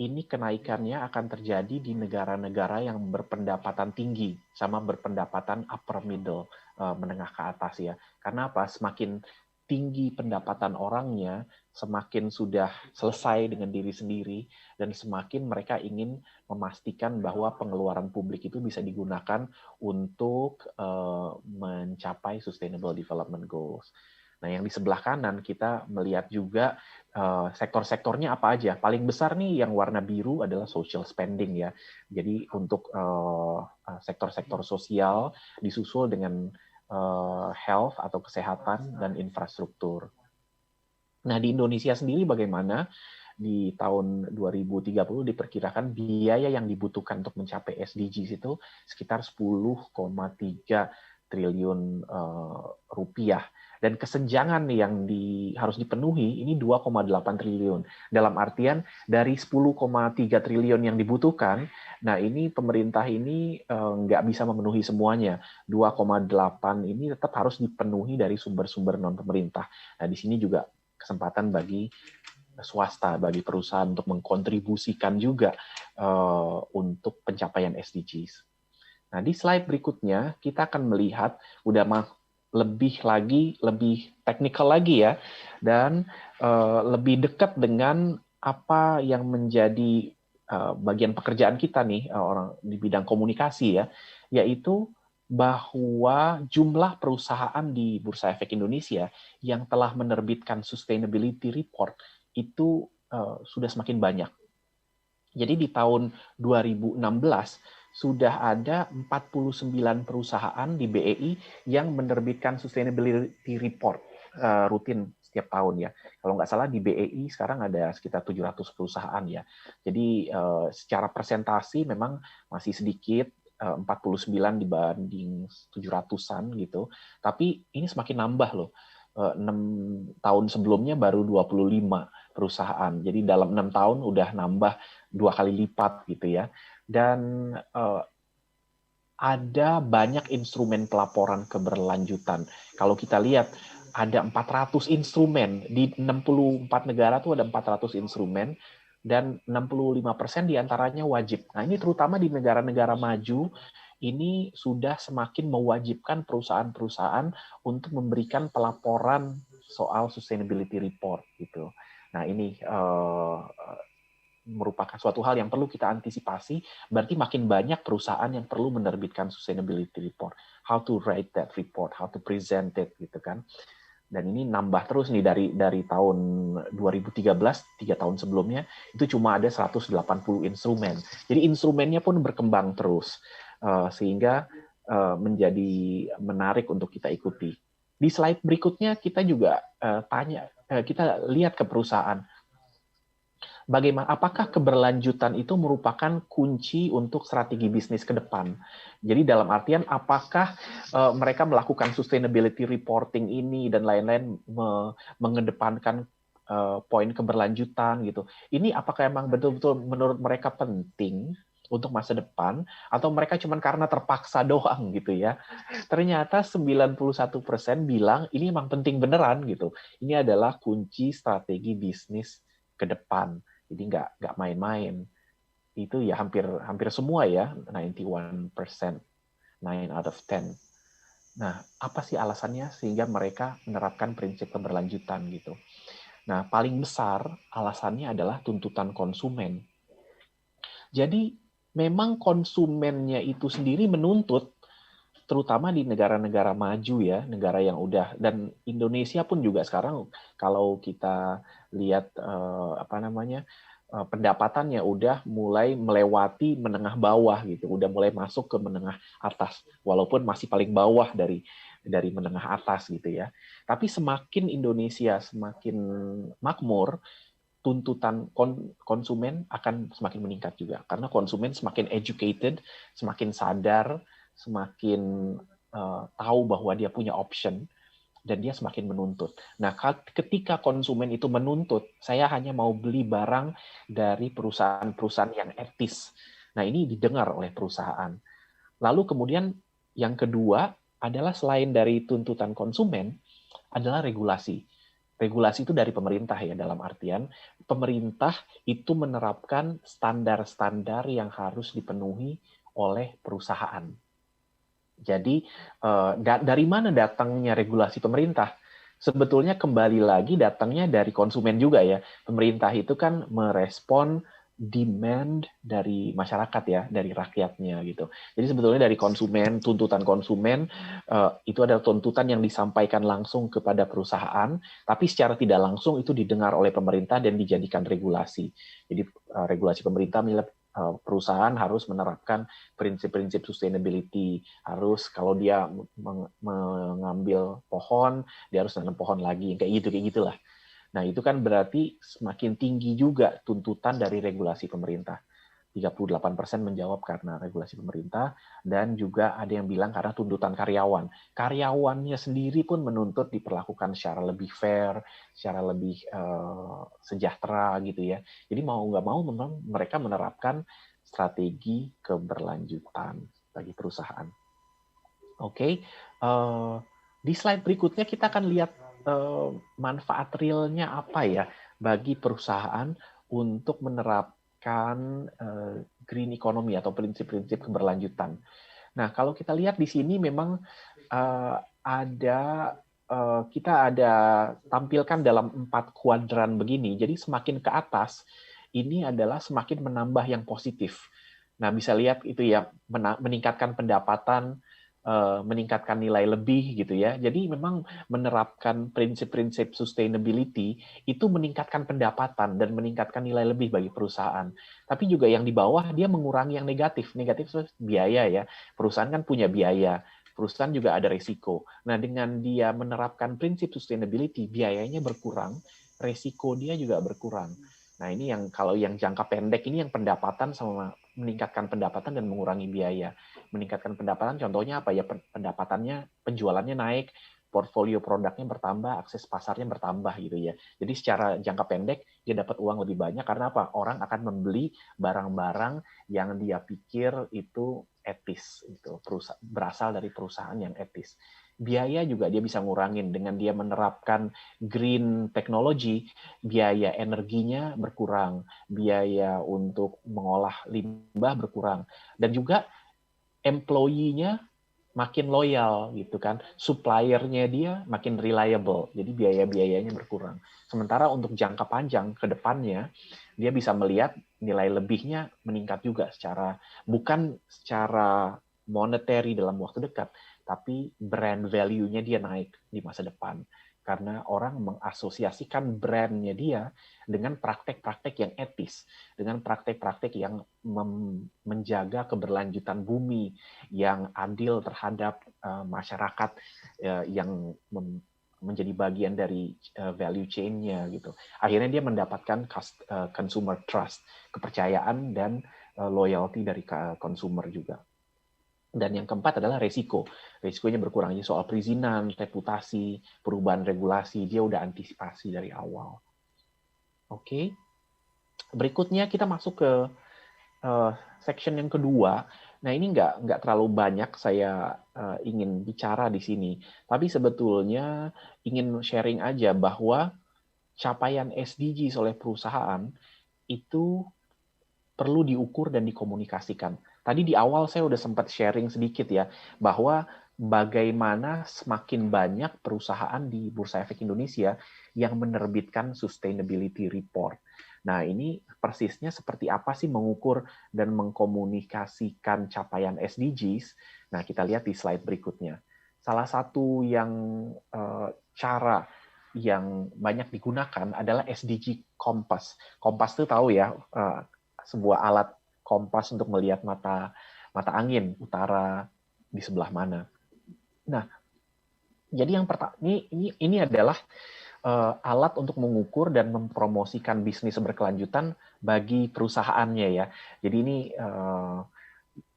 E: ini kenaikannya akan terjadi di negara-negara yang berpendapatan tinggi sama berpendapatan upper middle, menengah ke atas ya. Karena apa? Semakin tinggi pendapatan orangnya, semakin sudah selesai dengan diri sendiri, dan semakin mereka ingin memastikan bahwa pengeluaran publik itu bisa digunakan untuk mencapai Sustainable Development Goals. Nah, yang di sebelah kanan kita melihat juga sektor-sektornya apa aja. Paling besar nih yang warna biru adalah social spending ya. Jadi untuk sektor-sektor sosial disusul dengan health atau kesehatan dan infrastruktur. Nah, di Indonesia sendiri bagaimana? Di tahun 2030 diperkirakan biaya yang dibutuhkan untuk mencapai SDGs itu sekitar 10,3 triliun rupiah. Dan kesenjangan yang harus dipenuhi ini 2,8 triliun. Dalam artian dari 10,3 triliun yang dibutuhkan, nah ini pemerintah ini nggak bisa memenuhi semuanya. 2,8 ini tetap harus dipenuhi dari sumber-sumber non-pemerintah. Nah di sini juga kesempatan bagi swasta, bagi perusahaan untuk mengkontribusikan juga untuk pencapaian SDGs. Nah di slide berikutnya kita akan melihat lebih teknikal lagi ya, dan lebih dekat dengan apa yang menjadi bagian pekerjaan kita nih, orang di bidang komunikasi ya, yaitu bahwa jumlah perusahaan di Bursa Efek Indonesia yang telah menerbitkan sustainability report itu sudah semakin banyak. Jadi di tahun 2016 sudah ada 49 perusahaan di BEI yang menerbitkan sustainability report rutin setiap tahun ya. Kalau nggak salah di BEI sekarang ada sekitar 700 perusahaan ya. Jadi secara presentasi memang masih sedikit, 49 dibanding 700-an gitu. Tapi ini semakin nambah loh. 6 tahun sebelumnya baru 25 perusahaan. Jadi dalam 6 tahun udah nambah 2 kali lipat gitu ya. Dan ada banyak instrumen pelaporan keberlanjutan. Kalau kita lihat ada 400 instrumen di 64 negara tuh ada 400 instrumen dan 65% diantaranya wajib. Nah ini terutama di negara-negara maju ini sudah semakin mewajibkan perusahaan-perusahaan untuk memberikan pelaporan soal sustainability report gitu. Nah ini merupakan suatu hal yang perlu kita antisipasi. Berarti makin banyak perusahaan yang perlu menerbitkan sustainability report. How to write that report, how to present it gitu kan. Dan ini nambah terus nih dari tahun 2013, 3 tahun sebelumnya, itu cuma ada 180 instrumen. Jadi instrumennya pun berkembang terus, sehingga menjadi menarik untuk kita ikuti. Di slide berikutnya kita juga kita lihat ke perusahaan. Bagaimana, apakah keberlanjutan itu merupakan kunci untuk strategi bisnis ke depan? Jadi dalam artian apakah mereka melakukan sustainability reporting ini dan lain-lain mengedepankan poin keberlanjutan gitu. Ini apakah emang betul-betul menurut mereka penting untuk masa depan atau mereka cuma karena terpaksa doang gitu ya? Ternyata 91% bilang ini emang penting beneran gitu. Ini adalah kunci strategi bisnis ke depan. Jadi nggak main-main. Itu ya hampir semua ya, 91%, 9 out of 10. Nah, apa sih alasannya sehingga mereka menerapkan prinsip keberlanjutan gitu? Nah, paling besar alasannya adalah tuntutan konsumen. Jadi memang konsumennya itu sendiri menuntut, terutama di negara-negara maju ya, negara yang udah, dan Indonesia pun juga sekarang kalau kita lihat pendapatannya udah mulai melewati menengah bawah gitu, udah mulai masuk ke menengah atas, walaupun masih paling bawah dari menengah atas gitu ya. Tapi semakin Indonesia semakin makmur, tuntutan konsumen akan semakin meningkat juga, karena konsumen semakin educated, semakin sadar, semakin tahu bahwa dia punya option, dan dia semakin menuntut. Nah, ketika konsumen itu menuntut, saya hanya mau beli barang dari perusahaan-perusahaan yang etis. Nah, ini didengar oleh perusahaan. Lalu kemudian yang kedua adalah selain dari tuntutan konsumen, adalah regulasi. Regulasi itu dari pemerintah ya, dalam artian pemerintah itu menerapkan standar-standar yang harus dipenuhi oleh perusahaan. Jadi dari mana datangnya regulasi pemerintah? Sebetulnya kembali lagi datangnya dari konsumen juga ya. Pemerintah itu kan merespon demand dari masyarakat ya, dari rakyatnya gitu. Jadi sebetulnya dari konsumen, tuntutan konsumen itu adalah tuntutan yang disampaikan langsung kepada perusahaan, tapi secara tidak langsung itu didengar oleh pemerintah dan dijadikan regulasi. Jadi regulasi pemerintah perusahaan harus menerapkan prinsip-prinsip sustainability. Harus kalau dia mengambil pohon, dia harus nanam pohon lagi, kayak gitulah. Nah, itu kan berarti semakin tinggi juga tuntutan dari regulasi pemerintah. 38% menjawab karena regulasi pemerintah, dan juga ada yang bilang karena tuntutan karyawan. Karyawannya sendiri pun menuntut diperlakukan secara lebih fair, secara lebih sejahtera gitu ya. Jadi mau nggak mau memang mereka menerapkan strategi keberlanjutan bagi perusahaan. Oke, di slide berikutnya kita akan lihat manfaat realnya apa ya bagi perusahaan untuk menerapkan green economy atau prinsip-prinsip keberlanjutan. Nah, kalau kita lihat di sini memang kita ada tampilkan dalam 4 kuadran begini. Jadi semakin ke atas ini adalah semakin menambah yang positif. Nah, bisa lihat itu ya, meningkatkan pendapatan, meningkatkan nilai lebih gitu ya. Jadi memang menerapkan prinsip-prinsip sustainability itu meningkatkan pendapatan dan meningkatkan nilai lebih bagi perusahaan. Tapi juga yang di bawah dia mengurangi yang negatif. Negatif itu biaya ya. Perusahaan kan punya biaya. Perusahaan juga ada risiko. Nah, dengan dia menerapkan prinsip sustainability, biayanya berkurang, risiko dia juga berkurang. Nah, ini yang kalau yang jangka pendek ini yang pendapatan sama meningkatkan pendapatan dan mengurangi biaya. Meningkatkan pendapatan contohnya apa ya, pendapatannya, penjualannya naik, portfolio produknya bertambah, akses pasarnya bertambah gitu ya. Jadi secara jangka pendek dia dapat uang lebih banyak karena apa? Orang akan membeli barang-barang yang dia pikir itu etis gitu, berasal dari perusahaan yang etis. Biaya juga dia bisa ngurangin dengan dia menerapkan green technology, biaya energinya berkurang, biaya untuk mengolah limbah berkurang, dan juga employee-nya makin loyal gitu kan, supplier-nya dia makin reliable, jadi biaya-biayanya berkurang. Sementara untuk jangka panjang ke depannya, dia bisa melihat nilai lebihnya meningkat juga bukan secara monetary dalam waktu dekat, tapi brand value-nya dia naik di masa depan. Karena orang mengasosiasikan brand-nya dia dengan praktek-praktek yang etis, dengan praktek-praktek yang menjaga keberlanjutan bumi, yang adil terhadap masyarakat yang menjadi bagian dari value chain-nya gitu. Akhirnya dia mendapatkan consumer trust, kepercayaan dan loyalty dari consumer juga. Dan yang keempat adalah resiko. Resikonya berkurang. Jadi soal perizinan, reputasi, perubahan regulasi, dia udah antisipasi dari awal. Oke. Berikutnya kita masuk ke section yang kedua. Nah, ini nggak terlalu banyak saya ingin bicara di sini. Tapi sebetulnya ingin sharing aja bahwa capaian SDGs oleh perusahaan itu perlu diukur dan dikomunikasikan. Tadi di awal saya udah sempat sharing sedikit ya, bahwa bagaimana semakin banyak perusahaan di Bursa Efek Indonesia yang menerbitkan sustainability report. Nah, ini persisnya seperti apa sih mengukur dan mengkomunikasikan capaian SDGs? Nah, kita lihat di slide berikutnya. Salah satu cara yang banyak digunakan adalah SDG Kompas. Kompas itu tahu ya, sebuah alat kompas untuk melihat mata angin utara di sebelah mana. Nah, jadi yang pertama ini adalah alat untuk mengukur dan mempromosikan bisnis berkelanjutan bagi perusahaannya ya. Jadi ini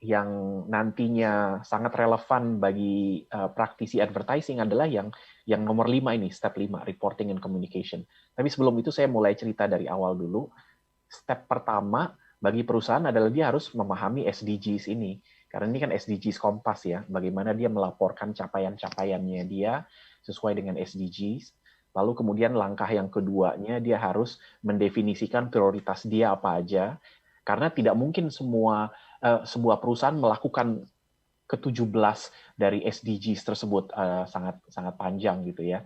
E: yang nantinya sangat relevan bagi praktisi advertising adalah yang nomor 5 ini, step 5, reporting and communication. Tapi sebelum itu saya mulai cerita dari awal dulu. Step pertama bagi perusahaan adalah dia harus memahami SDGs ini. Karena ini kan SDGs Kompas ya, bagaimana dia melaporkan capaian-capaiannya dia sesuai dengan SDGs. Lalu kemudian langkah yang keduanya dia harus mendefinisikan prioritas dia apa aja. Karena tidak mungkin sebuah perusahaan melakukan ke-17 dari SDGs tersebut, sangat panjang gitu ya.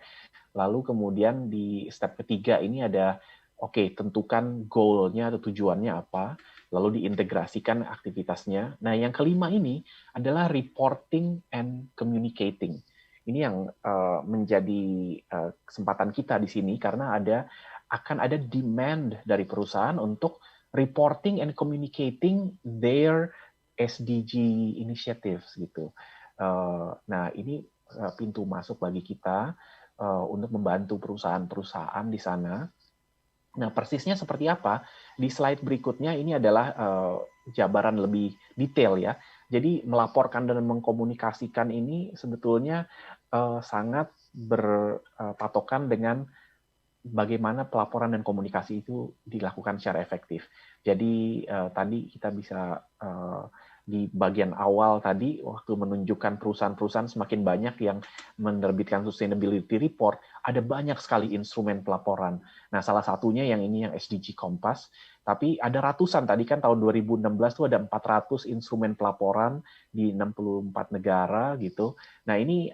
E: Lalu kemudian di step ketiga ini ada tentukan goal-nya atau tujuannya apa, lalu diintegrasikan aktivitasnya. Nah, yang kelima ini adalah reporting and communicating. Ini yang menjadi kesempatan kita di sini karena akan ada demand dari perusahaan untuk reporting and communicating their SDG initiatives gitu. Nah, ini pintu masuk bagi kita untuk membantu perusahaan-perusahaan di sana. Nah, persisnya seperti apa? Di slide berikutnya ini adalah jabaran lebih detail ya. Jadi melaporkan dan mengkomunikasikan ini sebetulnya sangat berpatokan dengan bagaimana pelaporan dan komunikasi itu dilakukan secara efektif. Jadi tadi kita bisa di bagian awal tadi waktu menunjukkan perusahaan-perusahaan semakin banyak yang menerbitkan sustainability report, ada banyak sekali instrumen pelaporan. Nah, salah satunya yang SDG Kompas, tapi ada ratusan, tadi kan tahun 2016 itu ada 400 instrumen pelaporan di 64 negara gitu. Nah, ini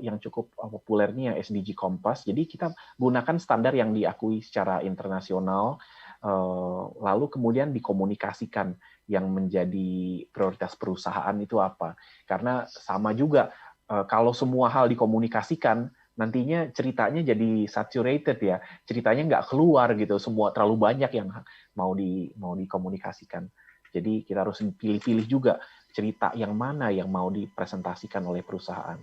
E: yang cukup populernya SDG Kompas. Jadi kita gunakan standar yang diakui secara internasional Lalu kemudian dikomunikasikan yang menjadi prioritas perusahaan itu apa. Karena sama juga, kalau semua hal dikomunikasikan, nantinya ceritanya jadi saturated ya, ceritanya nggak keluar gitu, semua terlalu banyak yang mau dikomunikasikan. Jadi kita harus pilih-pilih juga cerita yang mana yang mau dipresentasikan oleh perusahaan.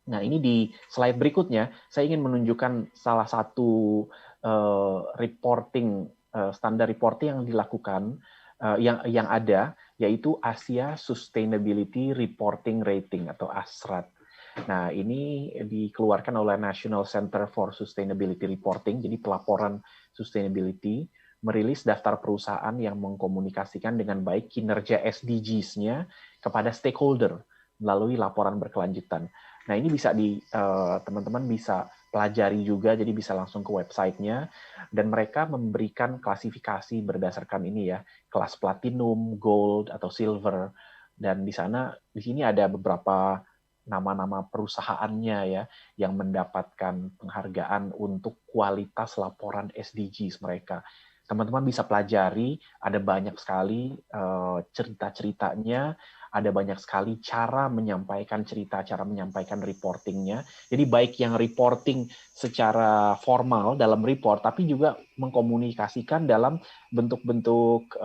E: Nah, ini di slide berikutnya, saya ingin menunjukkan salah satu standar reporting yang dilakukan, yang ada, yaitu Asia Sustainability Reporting Rating atau ASRAT. Nah, ini dikeluarkan oleh National Center for Sustainability Reporting, jadi pelaporan sustainability, merilis daftar perusahaan yang mengkomunikasikan dengan baik kinerja SDGs-nya kepada stakeholder melalui laporan berkelanjutan. Nah, ini bisa teman-teman bisa pelajari juga, jadi bisa langsung ke website-nya, dan mereka memberikan klasifikasi berdasarkan ini ya, kelas platinum, gold, atau silver, dan di sini ada beberapa nama-nama perusahaannya ya, yang mendapatkan penghargaan untuk kualitas laporan SDGs mereka. Teman-teman bisa pelajari, ada banyak sekali cerita-ceritanya, ada banyak sekali cara menyampaikan cerita, cara menyampaikan reportingnya. Jadi baik yang reporting secara formal dalam report, tapi juga mengkomunikasikan dalam bentuk-bentuk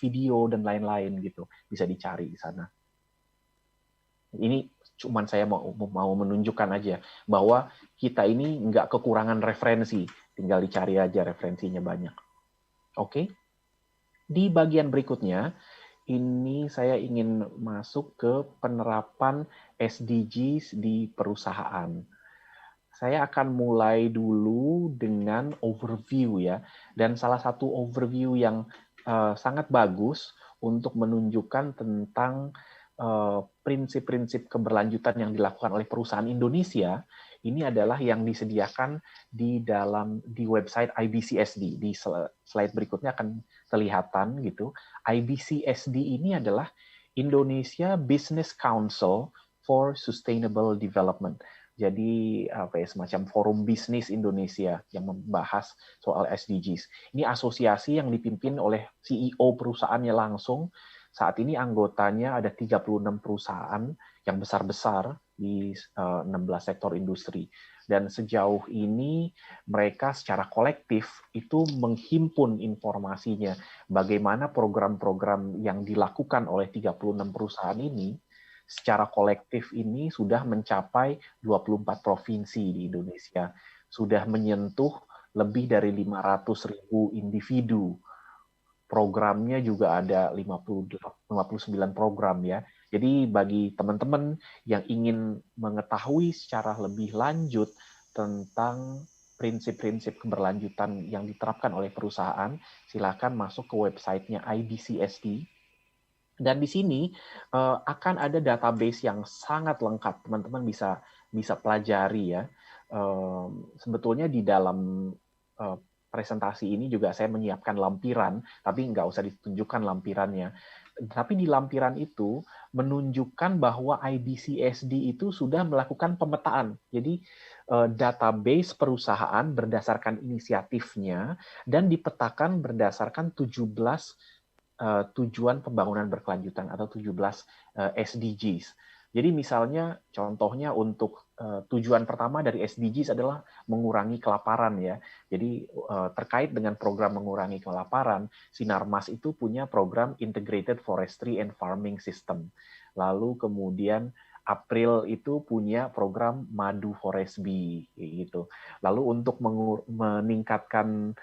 E: video dan lain-lain gitu. Bisa dicari di sana. Ini cuman saya mau menunjukkan aja bahwa kita ini nggak kekurangan referensi, tinggal dicari aja referensinya banyak. Oke. Di bagian berikutnya, ini saya ingin masuk ke penerapan SDGs di perusahaan. Saya akan mulai dulu dengan overview ya, dan salah satu overview yang sangat bagus untuk menunjukkan tentang prinsip-prinsip keberlanjutan yang dilakukan oleh perusahaan Indonesia, ini adalah yang disediakan di website IBCSD. Di slide berikutnya akan kelihatan gitu. IBCSD ini adalah Indonesia Business Council for Sustainable Development. Jadi semacam forum bisnis Indonesia yang membahas soal SDGs. Ini asosiasi yang dipimpin oleh CEO perusahaannya langsung. Saat ini anggotanya ada 36 perusahaan yang besar-besar di 16 sektor industri. Dan sejauh ini mereka secara kolektif itu menghimpun informasinya. Bagaimana program-program yang dilakukan oleh 36 perusahaan ini secara kolektif ini sudah mencapai 24 provinsi di Indonesia. Sudah menyentuh lebih dari 500.000 individu. Programnya juga ada 59 program ya. Jadi bagi teman-teman yang ingin mengetahui secara lebih lanjut tentang prinsip-prinsip keberlanjutan yang diterapkan oleh perusahaan, silakan masuk ke websitenya IBCSD. Dan di sini akan ada database yang sangat lengkap. Teman-teman bisa pelajari ya. Sebetulnya di dalam presentasi ini juga saya menyiapkan lampiran, tapi nggak usah ditunjukkan lampirannya. Tapi di lampiran itu menunjukkan bahwa IBCSD itu sudah melakukan pemetaan. Jadi database perusahaan berdasarkan inisiatifnya dan dipetakan berdasarkan 17 tujuan pembangunan berkelanjutan atau 17 SDGs. Jadi misalnya contohnya untuk tujuan pertama dari SDGs adalah mengurangi kelaparan ya. Jadi terkait dengan program mengurangi kelaparan, Sinarmas itu punya program Integrated Forestry and Farming System. Lalu kemudian April itu punya program Madu Forest Bee gitu. Lalu untuk meningkatkan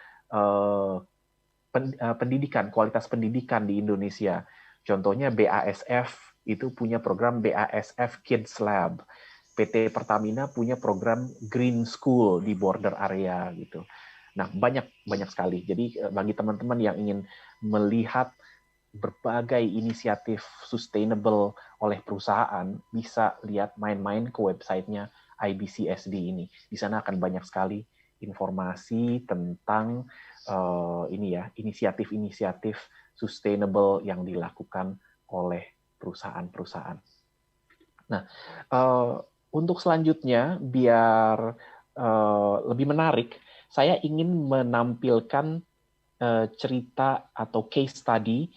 E: pendidikan, kualitas pendidikan di Indonesia, contohnya BASF itu punya program BASF Kids Lab. PT Pertamina punya program Green School di border area gitu. Nah, banyak sekali. Jadi bagi teman-teman yang ingin melihat berbagai inisiatif sustainable oleh perusahaan, bisa lihat main-main ke websitenya IBCSD ini. Di sana akan banyak sekali informasi tentang inisiatif-inisiatif sustainable yang dilakukan oleh perusahaan-perusahaan. Nah, untuk selanjutnya, biar lebih menarik, saya ingin menampilkan cerita atau case study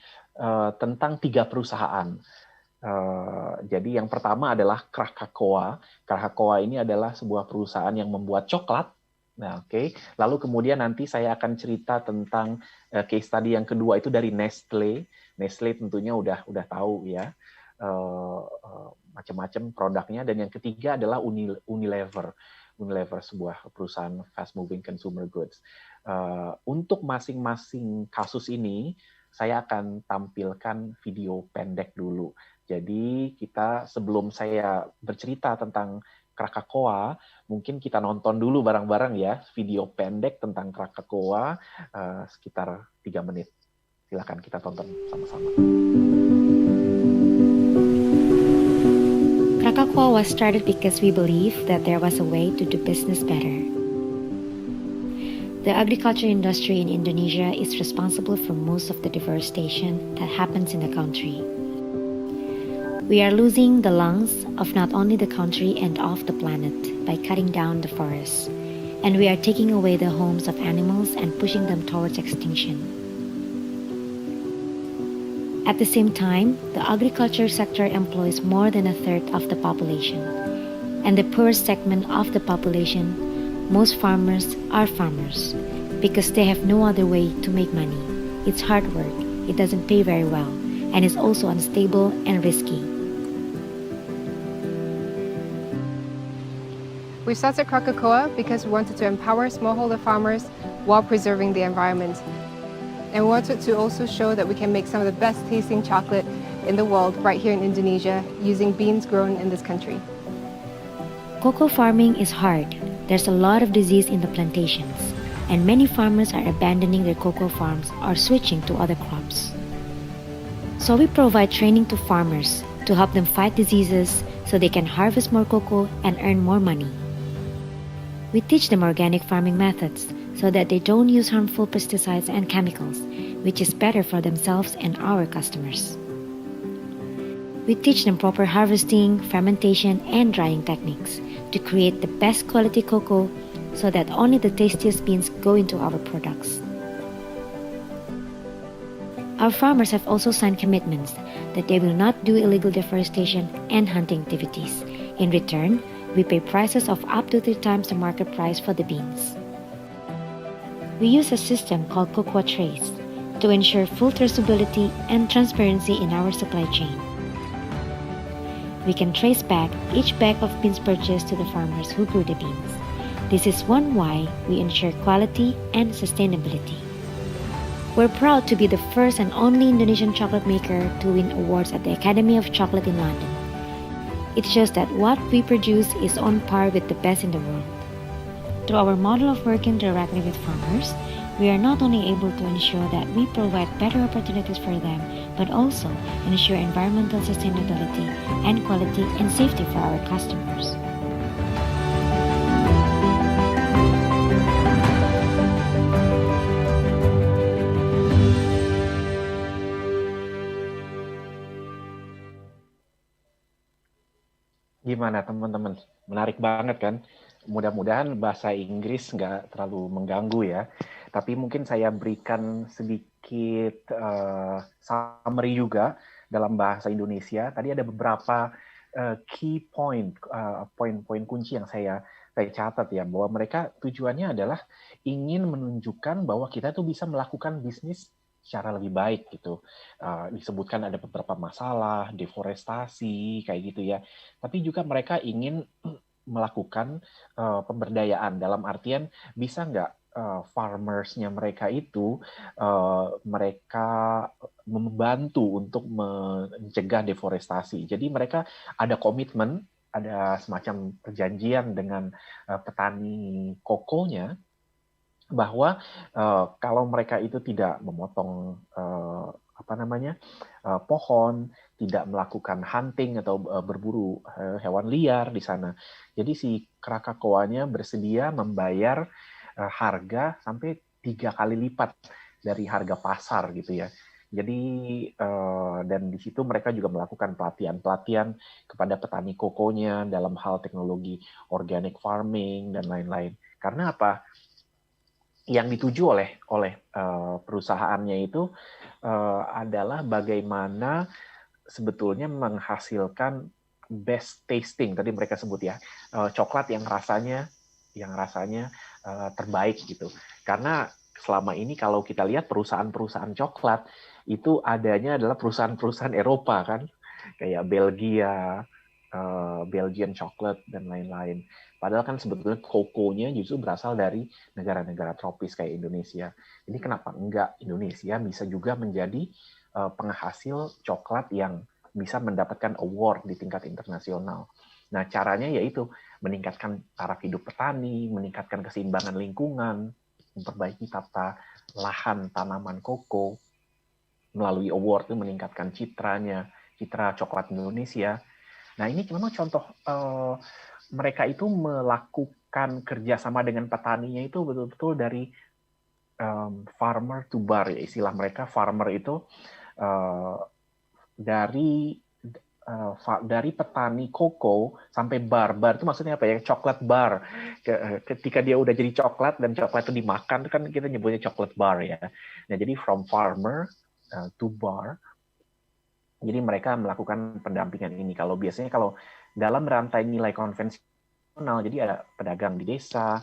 E: tentang 3 perusahaan. Jadi yang pertama adalah Krakatoa. Krakatoa ini adalah sebuah perusahaan yang membuat coklat. Nah, oke. Lalu kemudian nanti saya akan cerita tentang case study yang kedua itu dari Nestle. Nestle tentunya udah tahu ya macam-macam produknya. Dan yang ketiga adalah Unilever. Unilever sebuah perusahaan fast moving consumer goods. Untuk masing-masing kasus ini saya akan tampilkan video pendek dulu. Jadi kita sebelum saya bercerita tentang Krakatoa, mungkin kita nonton dulu bareng-bareng ya video pendek tentang Krakatoa sekitar 3 menit. Silakan kita tonton sama-sama.
F: Krakatoa was started because we believe that there was a way to do business better. The agriculture industry in Indonesia is responsible for most of the deforestation that happens in the country. We are losing the lungs of not only the country and of the planet by cutting down the forests, and we are taking away the homes of animals and pushing them towards extinction. At the same time, the agriculture sector employs more than a third of the population, and the poorest segment of the population, most farmers are farmers because they have no other way to make money. It's hard work, it doesn't pay very well, and is also unstable and risky.
G: We started Krakatoa because we wanted to empower smallholder farmers while preserving the environment. And we wanted to also show that we can make some of the best tasting chocolate in the world right here in Indonesia using beans grown in this country.
F: Cocoa farming is hard. There's a lot of disease in the plantations, and many farmers are abandoning their cocoa farms or switching to other crops. So we provide training to farmers to help them fight diseases so they can harvest more cocoa and earn more money. We teach them organic farming methods so that they don't use harmful pesticides and chemicals, which is better for themselves and our customers. We teach them proper harvesting, fermentation, and drying techniques to create the best quality cocoa so that only the tastiest beans go into our products. Our farmers have also signed commitments that they will not do illegal deforestation and hunting activities. In return, we pay prices of up to 3 times the market price for the beans. We use a system called Cocoa Trace to ensure full traceability and transparency in our supply chain. We can trace back each bag of beans purchased to the farmers who grew the beans. This is one why we ensure quality and sustainability. We're proud to be the first and only Indonesian chocolate maker to win awards at the Academy of Chocolate in London. It shows that what we produce is on par with the best in the world. Through our model of working directly with farmers, we are not only able to ensure that we provide better opportunities for them, but also ensure environmental sustainability and quality and safety for our customers.
E: Gimana teman-teman? Menarik banget kan? Mudah-mudahan bahasa Inggris nggak terlalu mengganggu ya. Tapi mungkin saya berikan sedikit summary juga dalam bahasa Indonesia. Tadi ada beberapa key point, poin-poin kunci yang saya catat ya, bahwa mereka tujuannya adalah ingin menunjukkan bahwa kita tuh bisa melakukan bisnis secara lebih baik gitu. Disebutkan ada beberapa masalah, deforestasi, kayak gitu ya. Tapi juga mereka ingin melakukan pemberdayaan dalam artian bisa nggak farmers-nya mereka itu mereka membantu untuk mencegah deforestasi. Jadi mereka ada komitmen, ada semacam perjanjian dengan petani kokonya bahwa kalau mereka itu tidak memotong pohon, tidak melakukan hunting atau berburu hewan liar di sana. Jadi si Krakatoa-nya bersedia membayar harga sampai 3 kali lipat dari harga pasar gitu ya. Jadi dan di situ mereka juga melakukan pelatihan kepada petani kokonya dalam hal teknologi organic farming dan lain-lain. Karena apa? yang dituju oleh perusahaannya itu adalah bagaimana sebetulnya menghasilkan best tasting, tadi mereka sebut ya, coklat yang rasanya terbaik gitu. Karena selama ini kalau kita lihat perusahaan-perusahaan coklat itu adanya adalah perusahaan-perusahaan Eropa kan, kayak Belgia, Belgian chocolate dan lain-lain. Padahal kan sebetulnya kokonya justru berasal dari negara-negara tropis kayak Indonesia. Ini kenapa enggak Indonesia bisa juga menjadi penghasil coklat yang bisa mendapatkan award di tingkat internasional. Nah, caranya yaitu meningkatkan taraf hidup petani, meningkatkan keseimbangan lingkungan, memperbaiki tata lahan tanaman koko, melalui award itu meningkatkan citra coklat Indonesia. Nah, ini memang contoh mereka itu melakukan kerjasama dengan petaninya itu betul-betul dari farmer to bar, ya istilah mereka. Farmer itu dari petani koko sampai bar itu maksudnya apa ya, coklat bar. Ketika dia udah jadi coklat dan coklat itu dimakan kan kita nyebutnya coklat bar ya. Nah, jadi from farmer to bar. Jadi mereka melakukan pendampingan ini. Kalau biasanya kalau dalam rantai nilai konvensional, jadi ada pedagang di desa,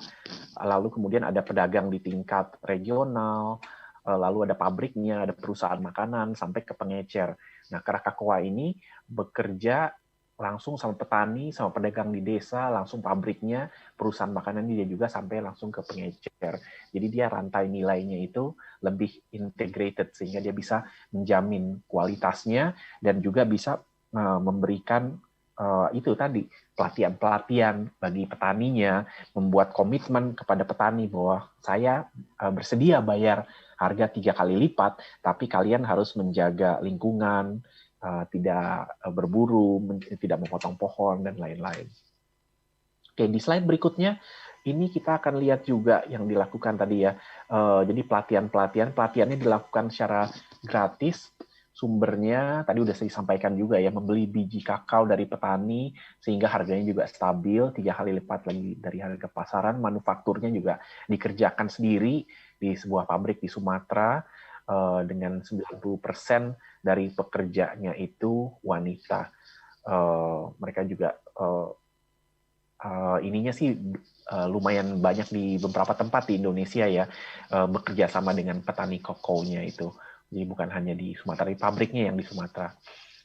E: lalu kemudian ada pedagang di tingkat regional, lalu ada pabriknya, ada perusahaan makanan, sampai ke pengecer. Nah, Kraka-Koa ini bekerja langsung sama petani, sama pedagang di desa, langsung pabriknya, perusahaan makanan dia juga sampai langsung ke pengecer. Jadi dia rantai nilainya itu lebih integrated, sehingga dia bisa menjamin kualitasnya dan juga bisa memberikan itu tadi, pelatihan-pelatihan bagi petaninya, membuat komitmen kepada petani bahwa saya bersedia bayar harga 3 kali lipat, tapi kalian harus menjaga lingkungan, tidak berburu, tidak memotong pohon, dan lain-lain. Oke, di slide berikutnya, ini kita akan lihat juga yang dilakukan tadi ya. Jadi pelatihannya dilakukan secara gratis. Sumbernya tadi udah saya sampaikan juga ya, membeli biji kakao dari petani sehingga harganya juga stabil 3 kali lipat lagi dari harga pasaran. Manufakturnya juga dikerjakan sendiri di sebuah pabrik di Sumatera dengan 90% dari pekerjanya itu wanita. Mereka juga ininya sih lumayan banyak di beberapa tempat di Indonesia ya, bekerja sama dengan petani kokonya itu. Jadi bukan hanya di Sumatera, di pabriknya yang di Sumatera,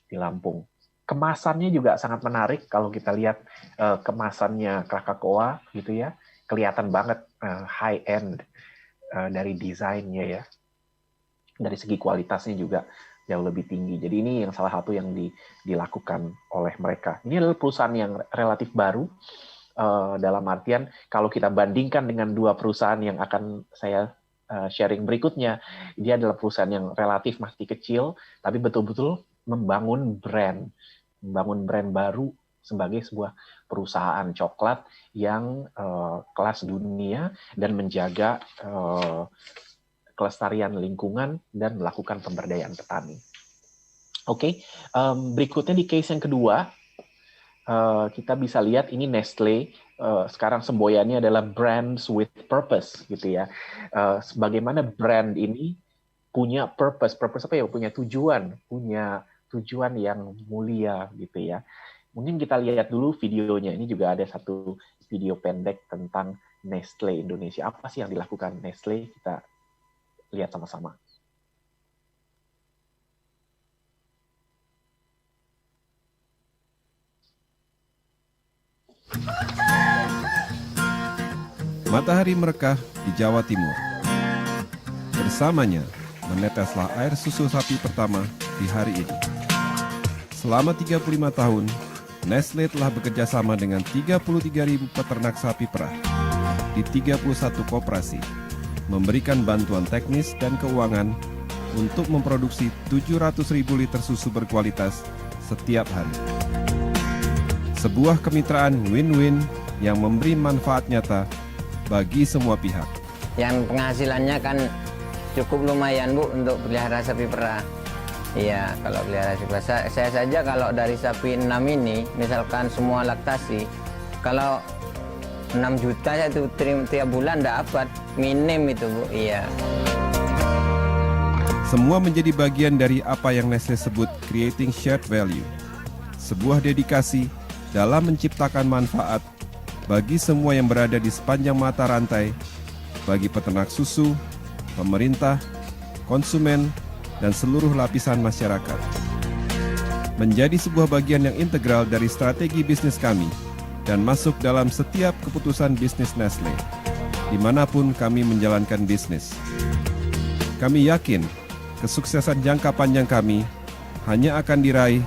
E: di Lampung. Kemasannya juga sangat menarik kalau kita lihat kemasannya Kraka-Koa gitu ya, kelihatan banget high end dari desainnya ya, dari segi kualitasnya juga jauh lebih tinggi. Jadi ini yang salah satu yang dilakukan oleh mereka. Ini adalah perusahaan yang relatif baru dalam artian kalau kita bandingkan dengan 2 perusahaan yang akan saya sharing berikutnya, dia adalah perusahaan yang relatif masih kecil, tapi betul-betul membangun brand baru sebagai sebuah perusahaan coklat yang kelas dunia dan menjaga kelestarian lingkungan dan melakukan pemberdayaan petani. Oke, berikutnya di case yang kedua, kita bisa lihat ini Nestle. Sekarang semboyannya adalah brands with purpose gitu ya. Bagaimana brand ini punya purpose apa ya? Punya tujuan yang mulia gitu ya. Mungkin kita lihat dulu videonya. Ini juga ada satu video pendek tentang Nestle Indonesia. Apa sih yang dilakukan Nestle? Kita lihat sama-sama.
H: Matahari merekah di Jawa Timur. Bersamanya meneteslah air susu sapi pertama di hari ini. Selama 35 tahun, Nestle telah bekerja sama dengan 33.000 peternak sapi perah di 31 koperasi, memberikan bantuan teknis dan keuangan untuk memproduksi 700.000 liter susu berkualitas setiap hari. Sebuah kemitraan win-win yang memberi manfaat nyata bagi semua pihak.
I: Yang penghasilannya kan cukup lumayan Bu untuk pelihara sapi perah. Iya, kalau pelihara sapi perah. Saya saja kalau dari sapi 6 ini, misalkan semua laktasi, kalau 6 juta satu tiap bulan dapat, minim itu Bu. Iya.
H: Semua menjadi bagian dari apa yang Nestle sebut creating shared value. Sebuah dedikasi dalam menciptakan manfaat bagi semua yang berada di sepanjang mata rantai, bagi peternak susu, pemerintah, konsumen, dan seluruh lapisan masyarakat. Menjadi sebuah bagian yang integral dari strategi bisnis kami dan masuk dalam setiap keputusan bisnis Nestle, dimanapun kami menjalankan bisnis. Kami yakin kesuksesan jangka panjang kami hanya akan diraih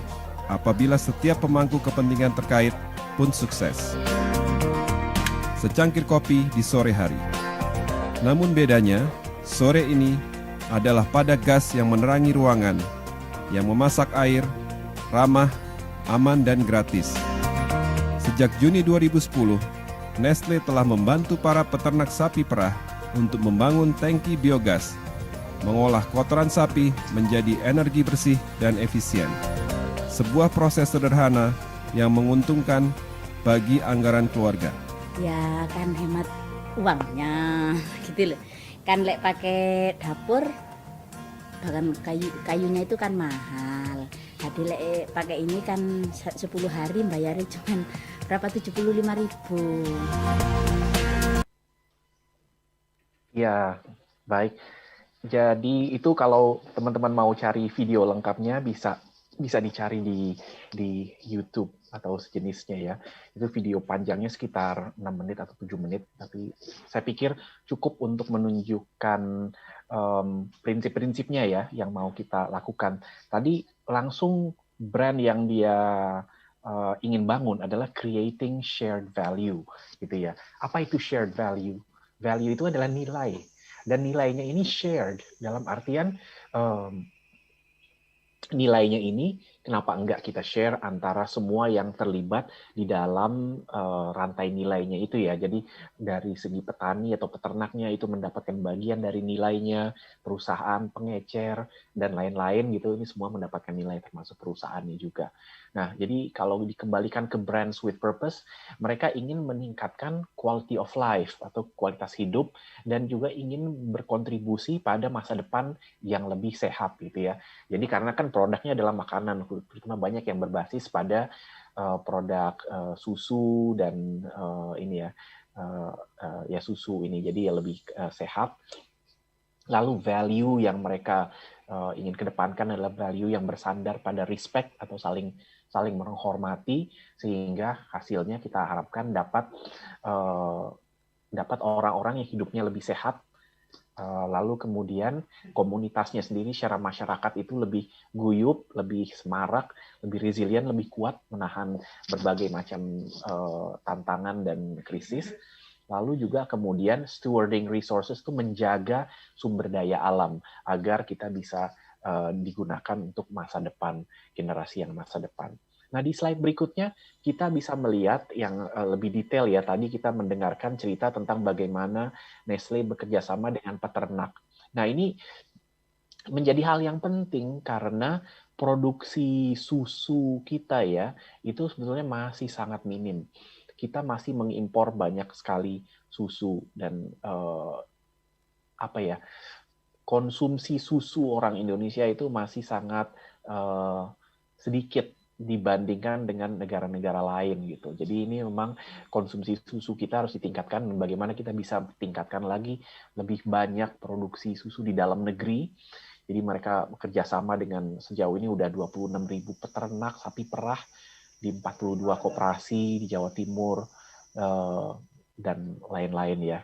H: apabila setiap pemangku kepentingan terkait pun sukses. Secangkir kopi di sore hari. Namun bedanya, sore ini adalah pada gas yang menerangi ruangan, yang memasak air, ramah, aman, dan gratis. Sejak Juni 2010, Nestle telah membantu para peternak sapi perah untuk membangun tangki biogas, mengolah kotoran sapi menjadi energi bersih dan efisien. Sebuah proses sederhana yang menguntungkan bagi anggaran keluarga.
J: Ya kan hemat uangnya gitu loh. Kan lek pakai dapur bahkan kayunya itu kan mahal. Jadi lek pakai ini kan 10 hari bayarnya cuman berapa, 75.000.
E: Ya, baik. Jadi itu kalau teman-teman mau cari video lengkapnya bisa dicari di YouTube atau sejenisnya ya. Itu video panjangnya sekitar 6 menit atau 7 menit, tapi saya pikir cukup untuk menunjukkan prinsip-prinsipnya ya yang mau kita lakukan. Tadi langsung brand yang dia ingin bangun adalah creating shared value gitu ya. Apa itu shared value? Value itu adalah nilai. Dan nilainya ini shared, dalam artian nilainya ini kenapa enggak kita share antara semua yang terlibat di dalam rantai nilainya itu ya. Jadi dari segi petani atau peternaknya itu mendapatkan bagian dari nilainya, perusahaan, pengecer, dan lain-lain gitu. Ini semua mendapatkan nilai termasuk perusahaannya juga. Nah, jadi kalau dikembalikan ke brands with purpose, mereka ingin meningkatkan quality of life atau kualitas hidup dan juga ingin berkontribusi pada masa depan yang lebih sehat gitu ya. Jadi karena kan produknya adalah makanan, terutama banyak yang berbasis pada produk susu dan ini ya susu ini, jadi ya lebih sehat. Lalu value yang mereka ingin kedepankan adalah value yang bersandar pada respect atau saling menghormati, sehingga hasilnya kita harapkan dapat orang-orang yang hidupnya lebih sehat. Lalu kemudian komunitasnya sendiri secara masyarakat itu lebih guyup, lebih semarak, lebih resilient, lebih kuat menahan berbagai macam tantangan dan krisis. Lalu juga kemudian stewarding resources itu menjaga sumber daya alam agar kita bisa digunakan untuk masa depan, generasi yang masa depan. Nah, di slide berikutnya kita bisa melihat yang lebih detail ya. Tadi kita mendengarkan cerita tentang bagaimana Nestle bekerja sama dengan peternak. Nah, ini menjadi hal yang penting karena produksi susu kita ya, itu sebetulnya masih sangat minim. Kita masih mengimpor banyak sekali susu dan konsumsi susu orang Indonesia itu masih sangat sedikit dibandingkan dengan negara-negara lain gitu. Jadi ini memang konsumsi susu kita harus ditingkatkan, dan bagaimana kita bisa tingkatkan lagi lebih banyak produksi susu di dalam negeri. Jadi mereka bekerja sama dengan sejauh ini udah 26.000 peternak sapi perah di 42 koperasi di Jawa Timur dan lain-lain ya.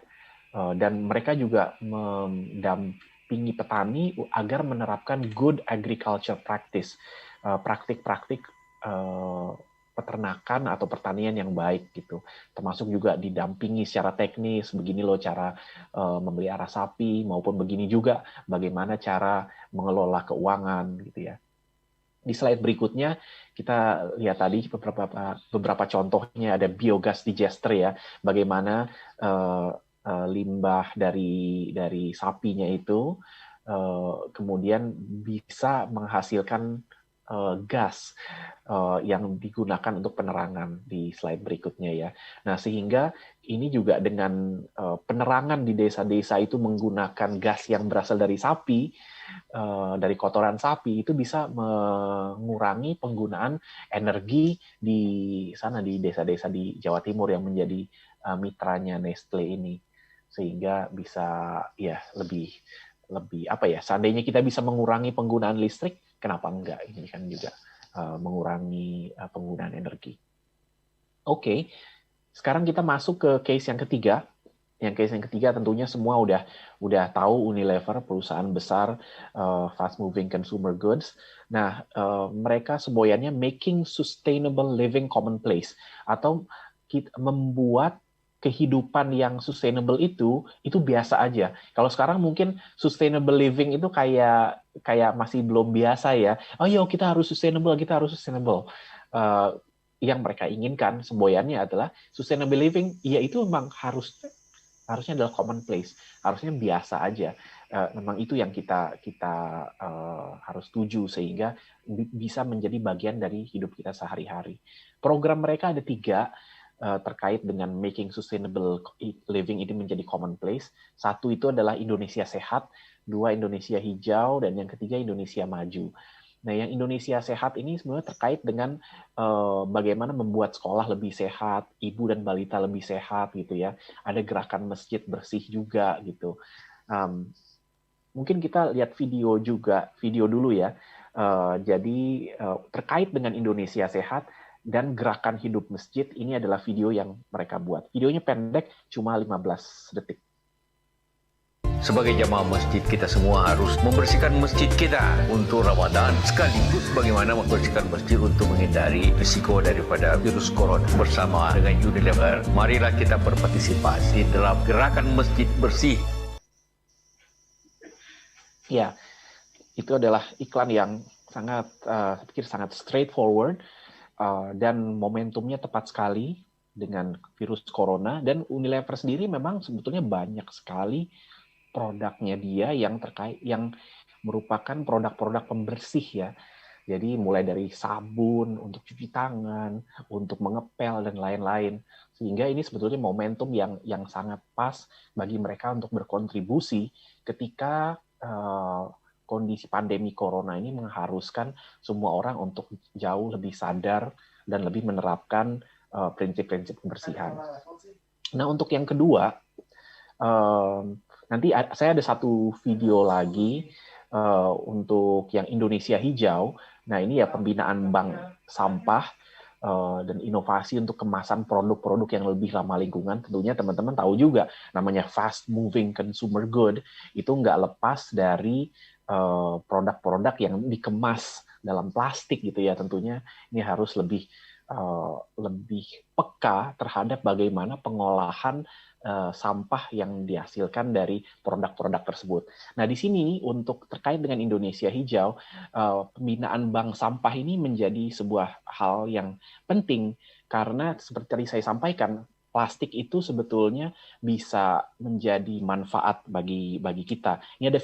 E: Dan mereka juga mendampingi petani agar menerapkan good agriculture practice, praktik-praktik peternakan atau pertanian yang baik gitu. Termasuk juga didampingi secara teknis, begini loh cara memelihara sapi, maupun begini juga bagaimana cara mengelola keuangan gitu ya. Di slide berikutnya kita lihat tadi beberapa contohnya, ada biogas digester ya, bagaimana limbah dari sapinya itu kemudian bisa menghasilkan gas yang digunakan untuk penerangan di slide berikutnya ya. Nah, sehingga ini juga dengan penerangan di desa-desa itu menggunakan gas yang berasal dari sapi, dari kotoran sapi, itu bisa mengurangi penggunaan energi di sana, di desa-desa di Jawa Timur yang menjadi mitranya Nestle ini. Sehingga bisa ya lebih apa ya, seandainya kita bisa mengurangi penggunaan listrik, kenapa enggak? Ini kan juga mengurangi penggunaan energi. Oke, sekarang kita masuk ke case yang ketiga. Yang case yang ketiga tentunya semua udah tahu Unilever, perusahaan besar fast moving consumer goods. Nah, mereka semboyannya making sustainable living commonplace, atau membuat kehidupan yang sustainable itu biasa aja. Kalau sekarang mungkin sustainable living itu kayak masih belum biasa ya. Oh yo, kita harus sustainable. Yang mereka inginkan semboyannya adalah sustainable living, ya itu memang harusnya adalah commonplace, harusnya biasa aja. Memang itu yang kita harus tuju sehingga bisa menjadi bagian dari hidup kita sehari-hari. Program mereka ada 3 terkait dengan making sustainable living ini menjadi commonplace. 1 itu adalah Indonesia Sehat, 2 Indonesia Hijau, dan yang ketiga Indonesia Maju. Nah, yang Indonesia Sehat ini sebenarnya terkait dengan bagaimana membuat sekolah lebih sehat, ibu dan balita lebih sehat gitu ya. Ada gerakan masjid bersih juga gitu. Mungkin kita lihat video dulu ya. Jadi terkait dengan Indonesia Sehat dan gerakan hidup masjid, ini adalah video yang mereka buat. Videonya pendek, cuma 15 detik.
K: Sebagai jamaah masjid, kita semua harus membersihkan masjid kita untuk Ramadan, sekaligus bagaimana membersihkan masjid untuk menghindari risiko daripada virus corona. Bersama dengan Unilever, marilah kita berpartisipasi dalam gerakan masjid bersih.
E: Ya, itu adalah iklan yang sangat, saya pikir sangat straightforward, dan momentumnya tepat sekali dengan virus corona. Dan Unilever sendiri memang sebetulnya banyak sekali produknya dia yang merupakan produk-produk pembersih ya. Jadi mulai dari sabun untuk cuci tangan, untuk mengepel dan lain-lain. Sehingga ini sebetulnya momentum yang sangat pas bagi mereka untuk berkontribusi ketika kondisi pandemi corona ini mengharuskan semua orang untuk jauh lebih sadar dan lebih menerapkan prinsip-prinsip kebersihan. Nah, untuk yang kedua, nanti saya ada satu video lagi untuk yang Indonesia Hijau. Nah, ini ya pembinaan bank sampah dan inovasi untuk kemasan produk-produk yang lebih ramah lingkungan. Tentunya teman-teman tahu juga namanya fast moving consumer good, itu nggak lepas dari produk-produk yang dikemas dalam plastik gitu ya. Tentunya ini harus lebih peka terhadap bagaimana pengolahan sampah yang dihasilkan dari produk-produk tersebut. Nah, di sini untuk terkait dengan Indonesia Hijau, pembinaan bank sampah ini menjadi sebuah hal yang penting karena seperti tadi saya sampaikan, plastik itu sebetulnya bisa menjadi manfaat bagi kita. Ini ada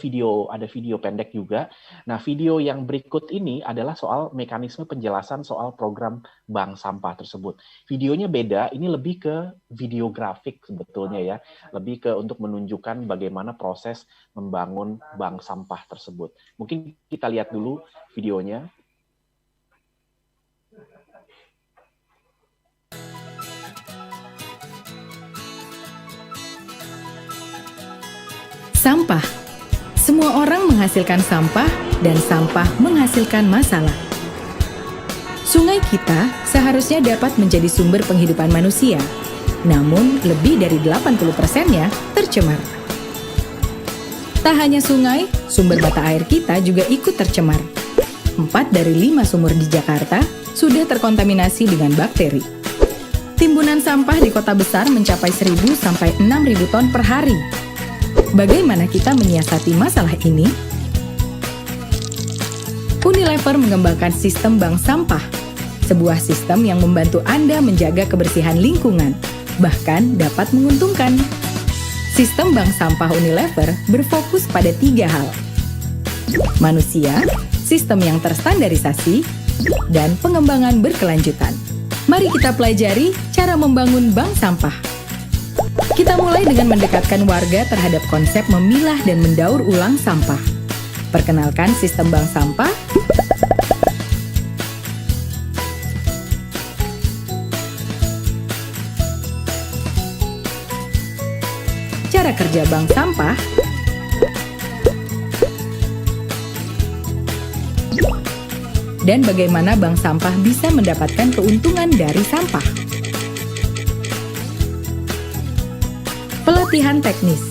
E: video pendek juga. Nah, video yang berikut ini adalah soal mekanisme penjelasan soal program bank sampah tersebut. Videonya beda, ini lebih ke video grafik sebetulnya ya, lebih ke untuk menunjukkan bagaimana proses membangun bank sampah tersebut. Mungkin kita lihat dulu videonya.
L: Sampah. Semua orang menghasilkan sampah dan sampah menghasilkan masalah. Sungai kita seharusnya dapat menjadi sumber penghidupan manusia, namun lebih dari 80%-nya tercemar. Tak hanya sungai, sumber mata air kita juga ikut tercemar. 4 dari 5 sumur di Jakarta sudah terkontaminasi dengan bakteri. Timbunan sampah di kota besar mencapai 1.000 sampai 6.000 ton per hari. Bagaimana kita menyiasati masalah ini? Unilever mengembangkan sistem bank sampah, sebuah sistem yang membantu Anda menjaga kebersihan lingkungan, bahkan dapat menguntungkan. Sistem bank sampah Unilever berfokus pada 3 hal: manusia, sistem yang terstandarisasi, dan pengembangan berkelanjutan. Mari kita pelajari cara membangun bank sampah. Kita mulai dengan mendekatkan warga terhadap konsep memilah dan mendaur ulang sampah. Perkenalkan sistem bank sampah. Cara kerja bank sampah, dan bagaimana bank sampah bisa mendapatkan keuntungan dari sampah. Pelatihan teknis.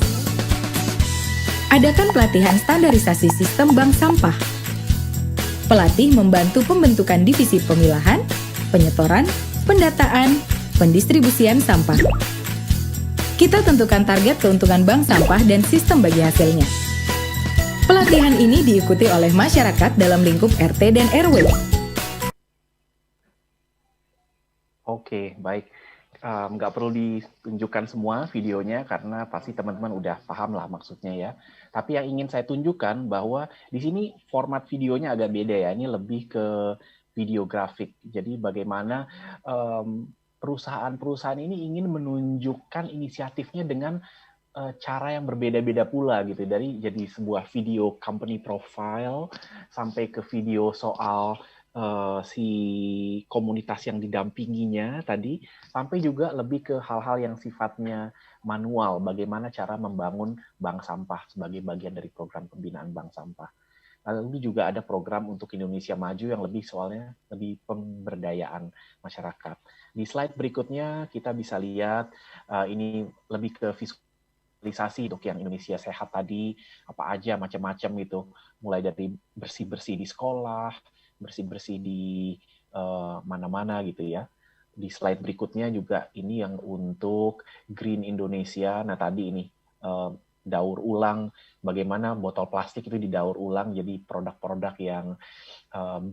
L: Adakan pelatihan standarisasi sistem bank sampah. Pelatih membantu pembentukan divisi pemilahan, penyetoran, pendataan, pendistribusian sampah. Kita tentukan target keuntungan bank sampah dan sistem bagi hasilnya. Pelatihan ini diikuti oleh masyarakat dalam lingkup RT dan RW.
E: Oke, baik. Nggak perlu ditunjukkan semua videonya karena pasti teman-teman udah paham lah maksudnya ya. Tapi yang ingin saya tunjukkan bahwa di sini format videonya agak beda ya. Ini lebih ke video grafik. Jadi bagaimana perusahaan-perusahaan ini ingin menunjukkan inisiatifnya dengan cara yang berbeda-beda pula gitu. Dari jadi sebuah video company profile sampai ke video soal si komunitas yang didampinginya tadi, sampai juga lebih ke hal-hal yang sifatnya manual, bagaimana cara membangun bank sampah sebagai bagian dari program pembinaan bank sampah. Lalu juga ada program untuk Indonesia Maju yang lebih soalnya lebih pemberdayaan masyarakat. Di slide berikutnya kita bisa lihat ini lebih ke visualisasi untuk yang Indonesia Sehat tadi, apa aja macam-macam gitu. Mulai dari bersih-bersih di sekolah, bersih-bersih di mana-mana gitu ya. Di slide berikutnya juga ini yang untuk Green Indonesia. Nah tadi ini daur ulang, bagaimana botol plastik itu didaur ulang jadi produk-produk yang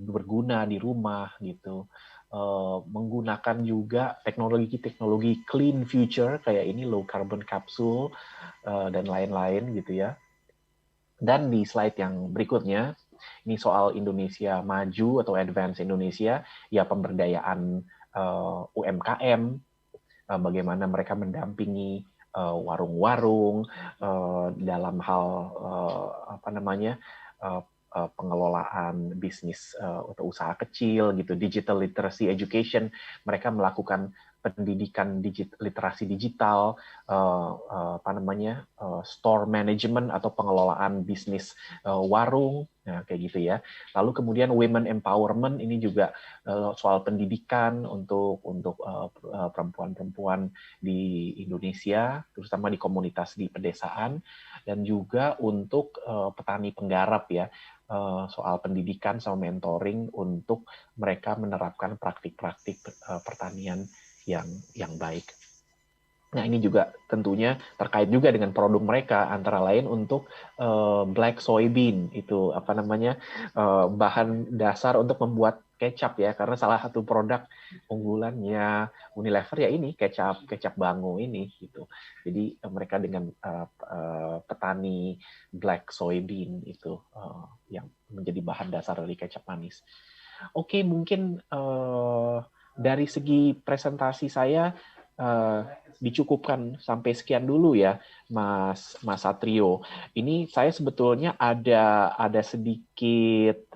E: berguna di rumah gitu. Menggunakan juga teknologi-teknologi clean future kayak ini low carbon capsule dan lain-lain gitu ya. Dan di slide yang berikutnya ini soal Indonesia Maju atau Advance Indonesia, ya pemberdayaan UMKM, bagaimana mereka mendampingi warung-warung dalam hal pengelolaan bisnis atau usaha kecil gitu, digital literacy education, mereka melakukan pendidikan literasi digital, store management atau pengelolaan bisnis warung, nah, kayak gitu ya. Lalu kemudian women empowerment ini juga soal pendidikan untuk perempuan-perempuan di Indonesia, terutama di komunitas di pedesaan, dan juga untuk petani penggarap ya. Soal pendidikan sama mentoring untuk mereka menerapkan praktik-praktik pertanian yang baik. Nah ini juga tentunya terkait juga dengan produk mereka, antara lain untuk black soybean, itu bahan dasar untuk membuat kecap ya, karena salah satu produk unggulannya Unilever ya ini kecap Bango ini gitu. Jadi mereka dengan petani black soybean itu yang menjadi bahan dasar dari kecap manis. Oke, mungkin dari segi presentasi saya dicukupkan sampai sekian dulu ya, Mas Satrio. Ini saya sebetulnya ada sedikit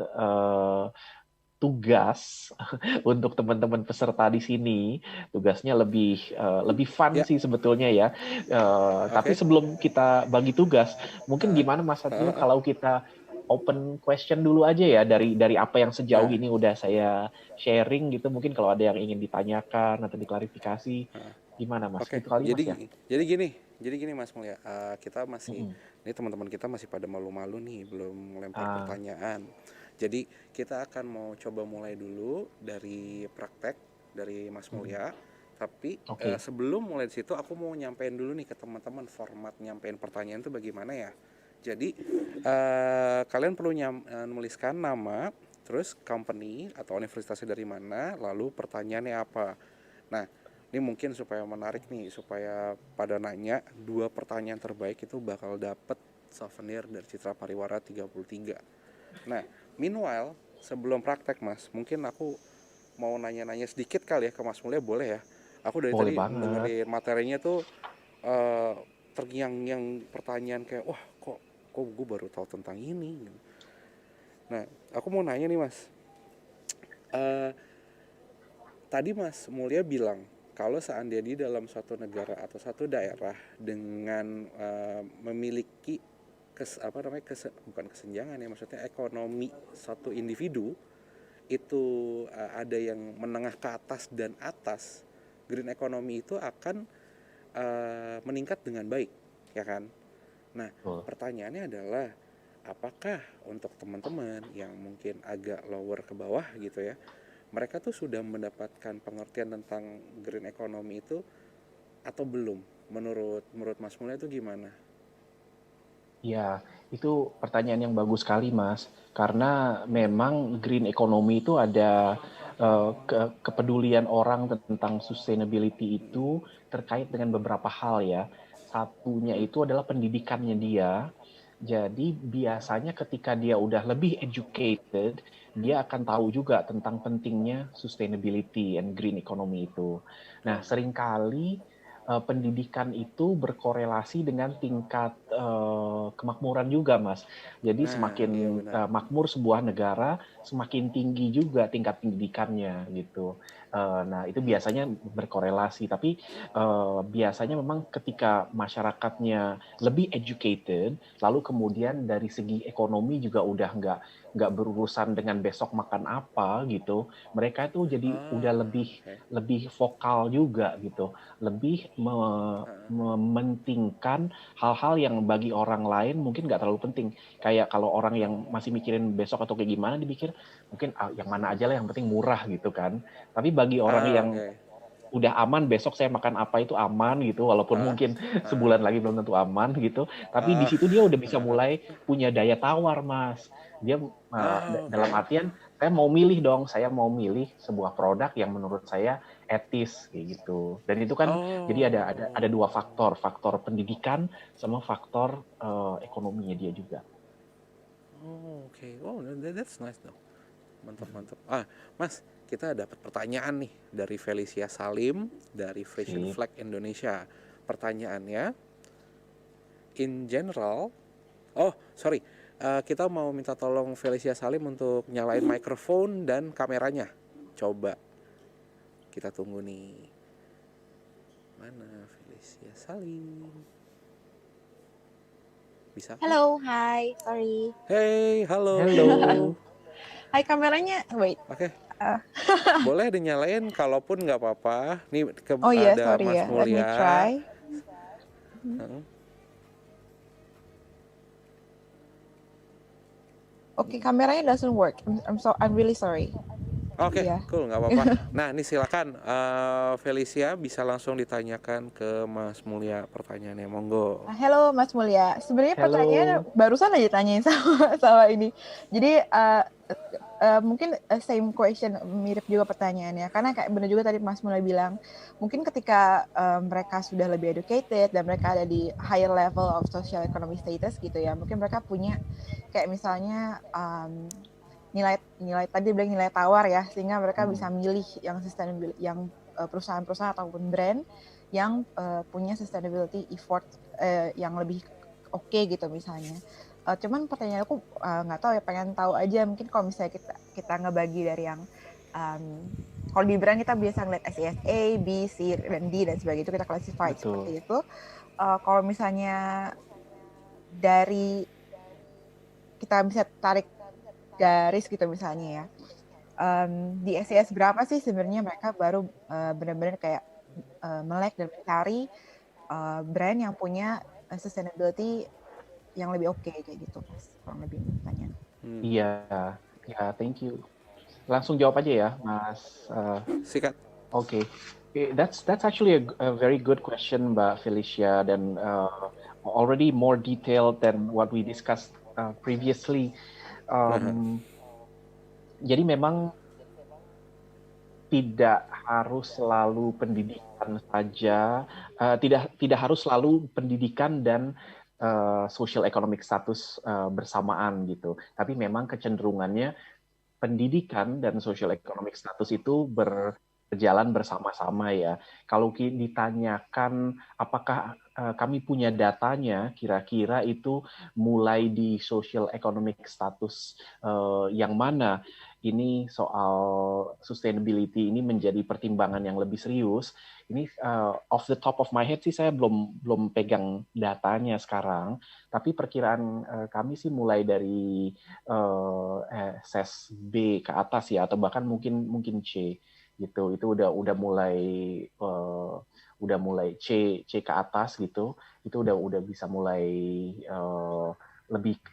E: tugas untuk teman-teman peserta di sini. Tugasnya lebih fun sih sebetulnya ya. Tapi sebelum kita bagi tugas, mungkin gimana Mas Satrio kalau kita open question dulu aja ya dari apa yang sejauh ini udah saya sharing gitu. Mungkin kalau ada yang ingin ditanyakan atau diklarifikasi, gimana Mas?
D: Oke,
E: Gitu kali,
D: jadi
E: Mas, ya?
D: jadi gini Mas Mulya, kita masih ini teman-teman kita masih pada malu-malu nih, belum melempar pertanyaan. Jadi kita akan mau coba mulai dulu dari praktek dari Mas Mulya. Tapi sebelum mulai di situ aku mau nyampein dulu nih ke teman-teman format nyampein pertanyaan itu bagaimana ya. Jadi kalian perlu menuliskan nama, terus company atau universitasnya dari mana, lalu pertanyaannya apa. Nah, ini mungkin supaya menarik nih, supaya pada nanya 2 pertanyaan terbaik itu bakal dapet souvenir dari Citra Pariwara 33. Nah, Meanwhile, sebelum praktek Mas, mungkin aku mau nanya-nanya sedikit kali ya ke Mas Mulya, boleh ya? Aku dari
E: Boleh
D: tadi
E: banget.
D: dengerin materinya tuh terngiang-ngiang pertanyaan kayak, wah kok gue baru tahu tentang ini. Nah, aku mau nanya nih Mas. Tadi Mas Mulya bilang kalau seandainya di dalam suatu negara atau satu daerah dengan memiliki bukan kesenjangan ya, maksudnya ekonomi satu individu itu ada yang menengah ke atas dan atas, green economy itu akan meningkat dengan baik, ya kan? Nah, pertanyaannya adalah apakah untuk teman-teman yang mungkin agak lower ke bawah gitu ya, mereka tuh sudah mendapatkan pengertian tentang green economy itu atau belum? Menurut Mas Mulya itu gimana?
E: Ya, itu pertanyaan yang bagus sekali, Mas. Karena memang green economy itu ada kepedulian orang tentang sustainability itu terkait dengan beberapa hal ya. Satunya itu adalah pendidikannya dia. Jadi biasanya ketika dia udah lebih educated, dia akan tahu juga tentang pentingnya sustainability and green economy itu. Nah, seringkali pendidikan itu berkorelasi dengan tingkat kemakmuran juga, Mas. Jadi semakin makmur sebuah negara, semakin tinggi juga tingkat pendidikannya gitu. Nah, itu biasanya berkorelasi. Tapi biasanya memang ketika masyarakatnya lebih educated, lalu kemudian dari segi ekonomi juga udah nggak berurusan dengan besok makan apa gitu, mereka itu jadi udah lebih vokal juga gitu, lebih mementingkan hal-hal yang bagi orang lain mungkin nggak terlalu penting. Kayak kalau orang yang masih mikirin besok atau kayak gimana, dipikir mungkin yang mana aja lah yang penting murah gitu kan. Tapi bagi orang yang udah aman, besok saya makan apa itu aman gitu, walaupun mungkin sebulan lagi belum tentu aman gitu. Tapi di situ dia udah bisa mulai punya daya tawar, Mas. Dia dalam artian saya mau milih dong, saya mau milih sebuah produk yang menurut saya etis kayak gitu. Dan itu kan jadi ada dua faktor pendidikan sama faktor ekonominya dia juga.
D: Oke. Oh, that's nice dong. Mantap. Mas, kita dapat pertanyaan nih dari Felicia Salim dari Fashion Flag Indonesia. Pertanyaannya, in general, kita mau minta tolong Felicia Salim untuk nyalain mikrofon dan kameranya. Coba kita tunggu nih. Mana Felicia Salim? Bisa?
M: Halo, hi, sorry.
D: Hey, halo.
M: Hai, kameranya, wait.
D: Oke. Boleh dinyalain, kalaupun nggak apa-apa. Nih
M: ada
D: Mas
M: ya.
D: Mulya.
M: Let me try. Oke, kameranya doesn't work. I'm really sorry.
D: Oke, cool, nggak apa-apa. Nah, ini silakan Felicia bisa langsung ditanyakan ke Mas Mulya pertanyaannya, monggo.
M: Halo Mas Mulya, sebenarnya pertanyaan barusan aja tanyain sama ini. Jadi mungkin same question, mirip juga pertanyaannya. Karena kayak benar juga tadi Mas Mulya bilang, mungkin ketika mereka sudah lebih educated dan mereka ada di higher level of social economic status gitu ya, mungkin mereka punya kayak misalnya nilai tadi bilang nilai tawar ya, sehingga mereka bisa milih yang sustainable, yang perusahaan-perusahaan ataupun brand yang punya sustainability effort yang lebih oke gitu misalnya. Cuman pertanyaan aku nggak tahu ya, pengen tahu aja mungkin kalau misalnya kita ngebagi dari yang kalau di brand kita biasa ngeliat SES A, B, C, dan D dan sebagainya, itu kita classify seperti itu. Kalau misalnya dari kita bisa tarik garis gitu misalnya ya, di SES berapa sih sebenarnya mereka baru benar-benar kayak melek dan mencari brand yang punya sustainability yang lebih oke kayak gitu, Mas. Kurang lebih pertanyaan.
E: Iya, thank you. Langsung jawab aja ya, Mas.
D: Sikat.
E: Okay. That's actually a very good question, Mbak Felicia, dan already more detailed than what we discussed previously. Jadi memang tidak harus selalu pendidikan saja, tidak harus selalu pendidikan dan social economic status bersamaan gitu. Tapi memang kecenderungannya pendidikan dan social economic status itu berjalan bersama-sama ya. Kalau ditanyakan apakah kami punya datanya, kira-kira itu mulai di social economic status yang mana? Ini soal sustainability ini menjadi pertimbangan yang lebih serius. Ini off the top of my head sih saya belum pegang datanya sekarang, tapi perkiraan kami sih mulai dari SS B ke atas ya, atau bahkan mungkin C gitu. Itu udah mulai C ke atas gitu. Itu udah bisa mulai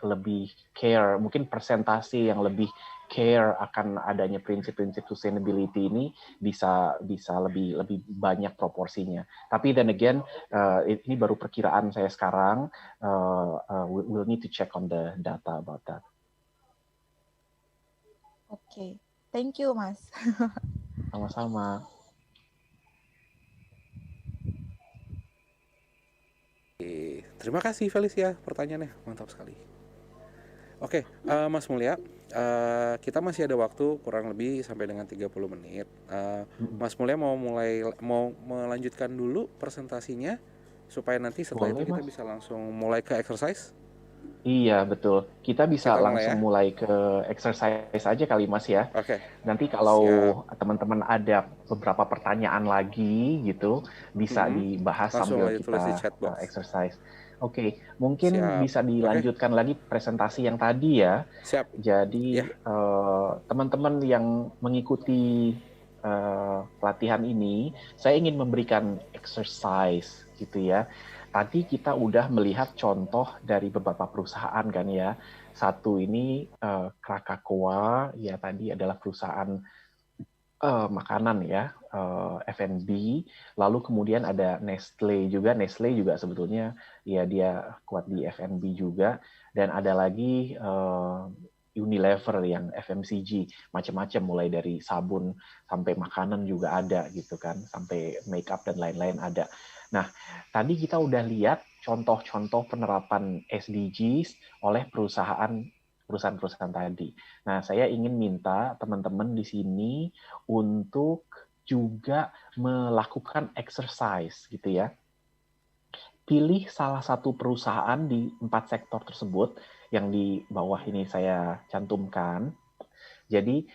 E: lebih care, mungkin persentase yang lebih care akan adanya prinsip-prinsip sustainability ini bisa lebih banyak proporsinya. Tapi then again, ini baru perkiraan saya sekarang. We'll need to check on the data about that.
M: Oke, thank you Mas.
E: Sama-sama.
D: Terima kasih Felicia, pertanyaannya mantap sekali. Oke, Mas Mulya, kita masih ada waktu kurang lebih sampai dengan 30 menit. Mas Mulya mau melanjutkan dulu presentasinya supaya nanti setelah itu kita bisa langsung mulai ke exercise?
E: Iya, betul. Kita bisa langsung mulai ke exercise aja kali Mas ya.
D: Oke.
E: Nanti kalau teman-teman ada beberapa pertanyaan lagi gitu, bisa dibahas sambil kita exercise. Oke, mungkin bisa dilanjutkan lagi presentasi yang tadi ya.
D: Siap.
E: Jadi teman-teman yang mengikuti pelatihan ini, saya ingin memberikan exercise gitu ya. Tadi kita udah melihat contoh dari beberapa perusahaan kan ya. Satu ini Krakatoa, ya tadi adalah perusahaan makanan ya, F&B. Lalu kemudian ada Nestle juga. Nestle juga sebetulnya ya dia kuat di F&B juga. Dan ada lagi Unilever yang FMCG, macam-macam mulai dari sabun sampai makanan juga ada gitu kan, sampai makeup dan lain-lain ada. Nah, tadi kita udah lihat contoh-contoh penerapan SDGs oleh perusahaan-perusahaan tadi. Nah, saya ingin minta teman-teman di sini untuk juga melakukan exercise gitu ya. Pilih salah satu perusahaan di 4 sektor tersebut yang di bawah ini saya cantumkan. Jadi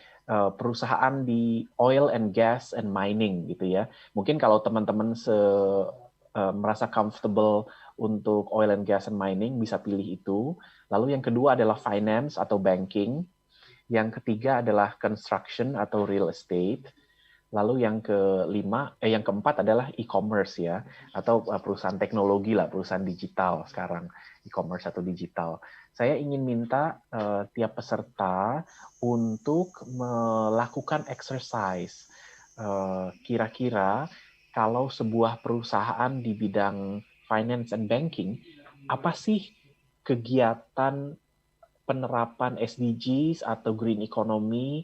E: perusahaan di oil and gas and mining gitu ya. Mungkin kalau teman-teman merasa comfortable untuk oil and gas and mining bisa pilih itu. Lalu yang kedua adalah finance atau banking. Yang ketiga adalah construction atau real estate. Lalu yang keempat adalah e-commerce ya, atau perusahaan teknologi lah, perusahaan digital sekarang, e-commerce atau digital. Saya ingin minta tiap peserta untuk melakukan exercise. Kira-kira kalau sebuah perusahaan di bidang finance and banking, apa sih kegiatan penerapan SDGs atau green economy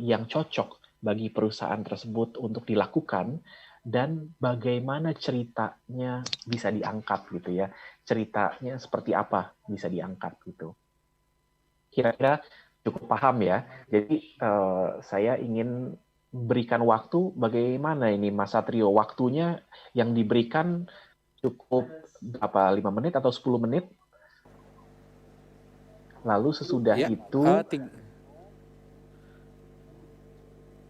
E: yang cocok bagi perusahaan tersebut untuk dilakukan, dan bagaimana ceritanya bisa diangkat gitu ya. Ceritanya seperti apa bisa diangkat gitu. Kira-kira cukup paham ya. Jadi saya ingin berikan waktu, bagaimana ini Mas Satrio, waktunya yang diberikan cukup berapa, 5 menit atau 10 menit? Lalu sesudah itu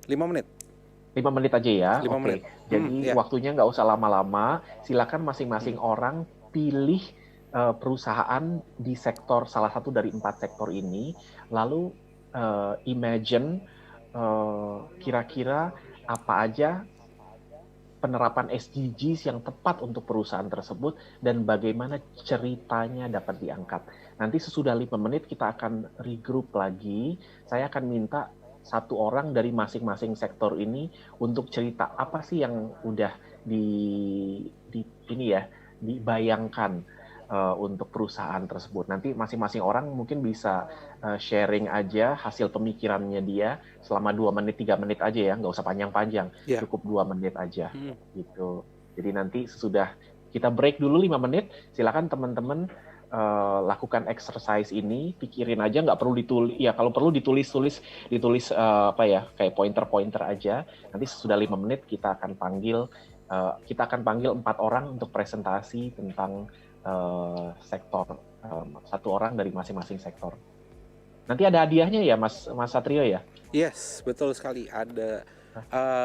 D: 5 menit.
E: 5 menit aja ya.
D: 5 menit.
E: Jadi waktunya nggak usah lama-lama. Silakan masing-masing orang pilih perusahaan di sektor salah satu dari 4 sektor ini. Lalu imagine kira-kira apa aja penerapan SDGs yang tepat untuk perusahaan tersebut dan bagaimana ceritanya dapat diangkat. Nanti sesudah 5 menit kita akan regroup lagi. Saya akan minta satu orang dari masing-masing sektor ini untuk cerita apa sih yang udah dibayangkan untuk perusahaan tersebut. Nanti masing-masing orang mungkin bisa sharing aja hasil pemikirannya dia selama 2 menit, 3 menit aja ya, nggak usah panjang-panjang, cukup 2 menit aja gitu. Jadi nanti sesudah Kita break dulu 5 menit. Silakan teman-teman lakukan exercise ini, pikirin aja, nggak perlu ditulis. Ya kalau perlu ditulis kayak pointer-pointer aja. Nanti sesudah 5 menit kita akan panggil 4 orang untuk presentasi tentang sektor, 1 orang dari masing-masing sektor. Nanti ada hadiahnya ya, Mas Satrio ya?
D: Yes, betul sekali. Ada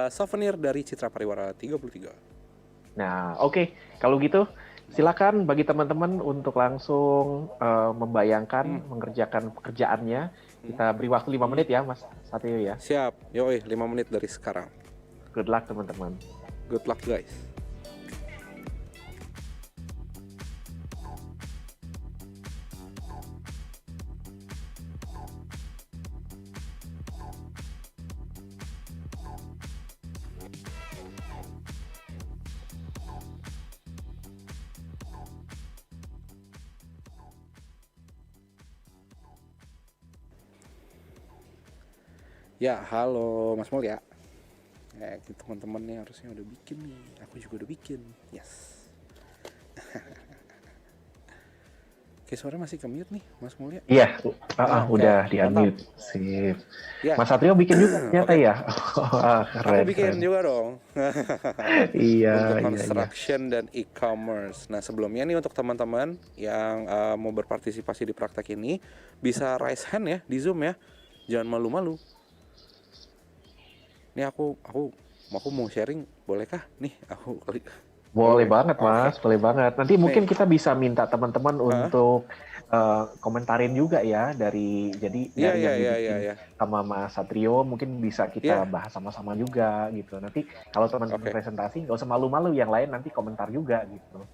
D: souvenir dari Citra Pariwara 33.
E: Nah, oke. Kalau gitu, silakan bagi teman-teman untuk langsung membayangkan, mengerjakan pekerjaannya. Kita beri waktu 5 menit ya, Mas Satrio ya.
D: Siap. Yoi, 5 menit dari sekarang.
E: Good luck, teman-teman.
D: Good luck, guys. Ya, halo Mas Mulya. Teman-teman nih harusnya udah bikin nih. Aku juga udah bikin. Yes. Oke, suara masih ke-mute nih, Mas Mulya.
E: Iya, udah di-unmute. Sip.
D: Ya.
E: Mas Satrio bikin juga ternyata ya? Keren.
D: Aku bikin juga dong.
E: Iya.
D: Untuk construction dan e-commerce. Nah, sebelumnya nih untuk teman-teman yang mau berpartisipasi di praktek ini, bisa raise hand ya di Zoom ya. Jangan malu-malu. Ini aku mau sharing, bolehkah? Nih, aku
E: Boleh banget, Mas. Boleh banget. Nanti mungkin kita bisa minta teman-teman untuk komentarin juga ya dari yang dibikin sama Mas Satrio, mungkin bisa kita bahas sama-sama juga gitu. Nanti kalau teman-teman presentasi nggak usah malu-malu, yang lain nanti komentar juga gitu.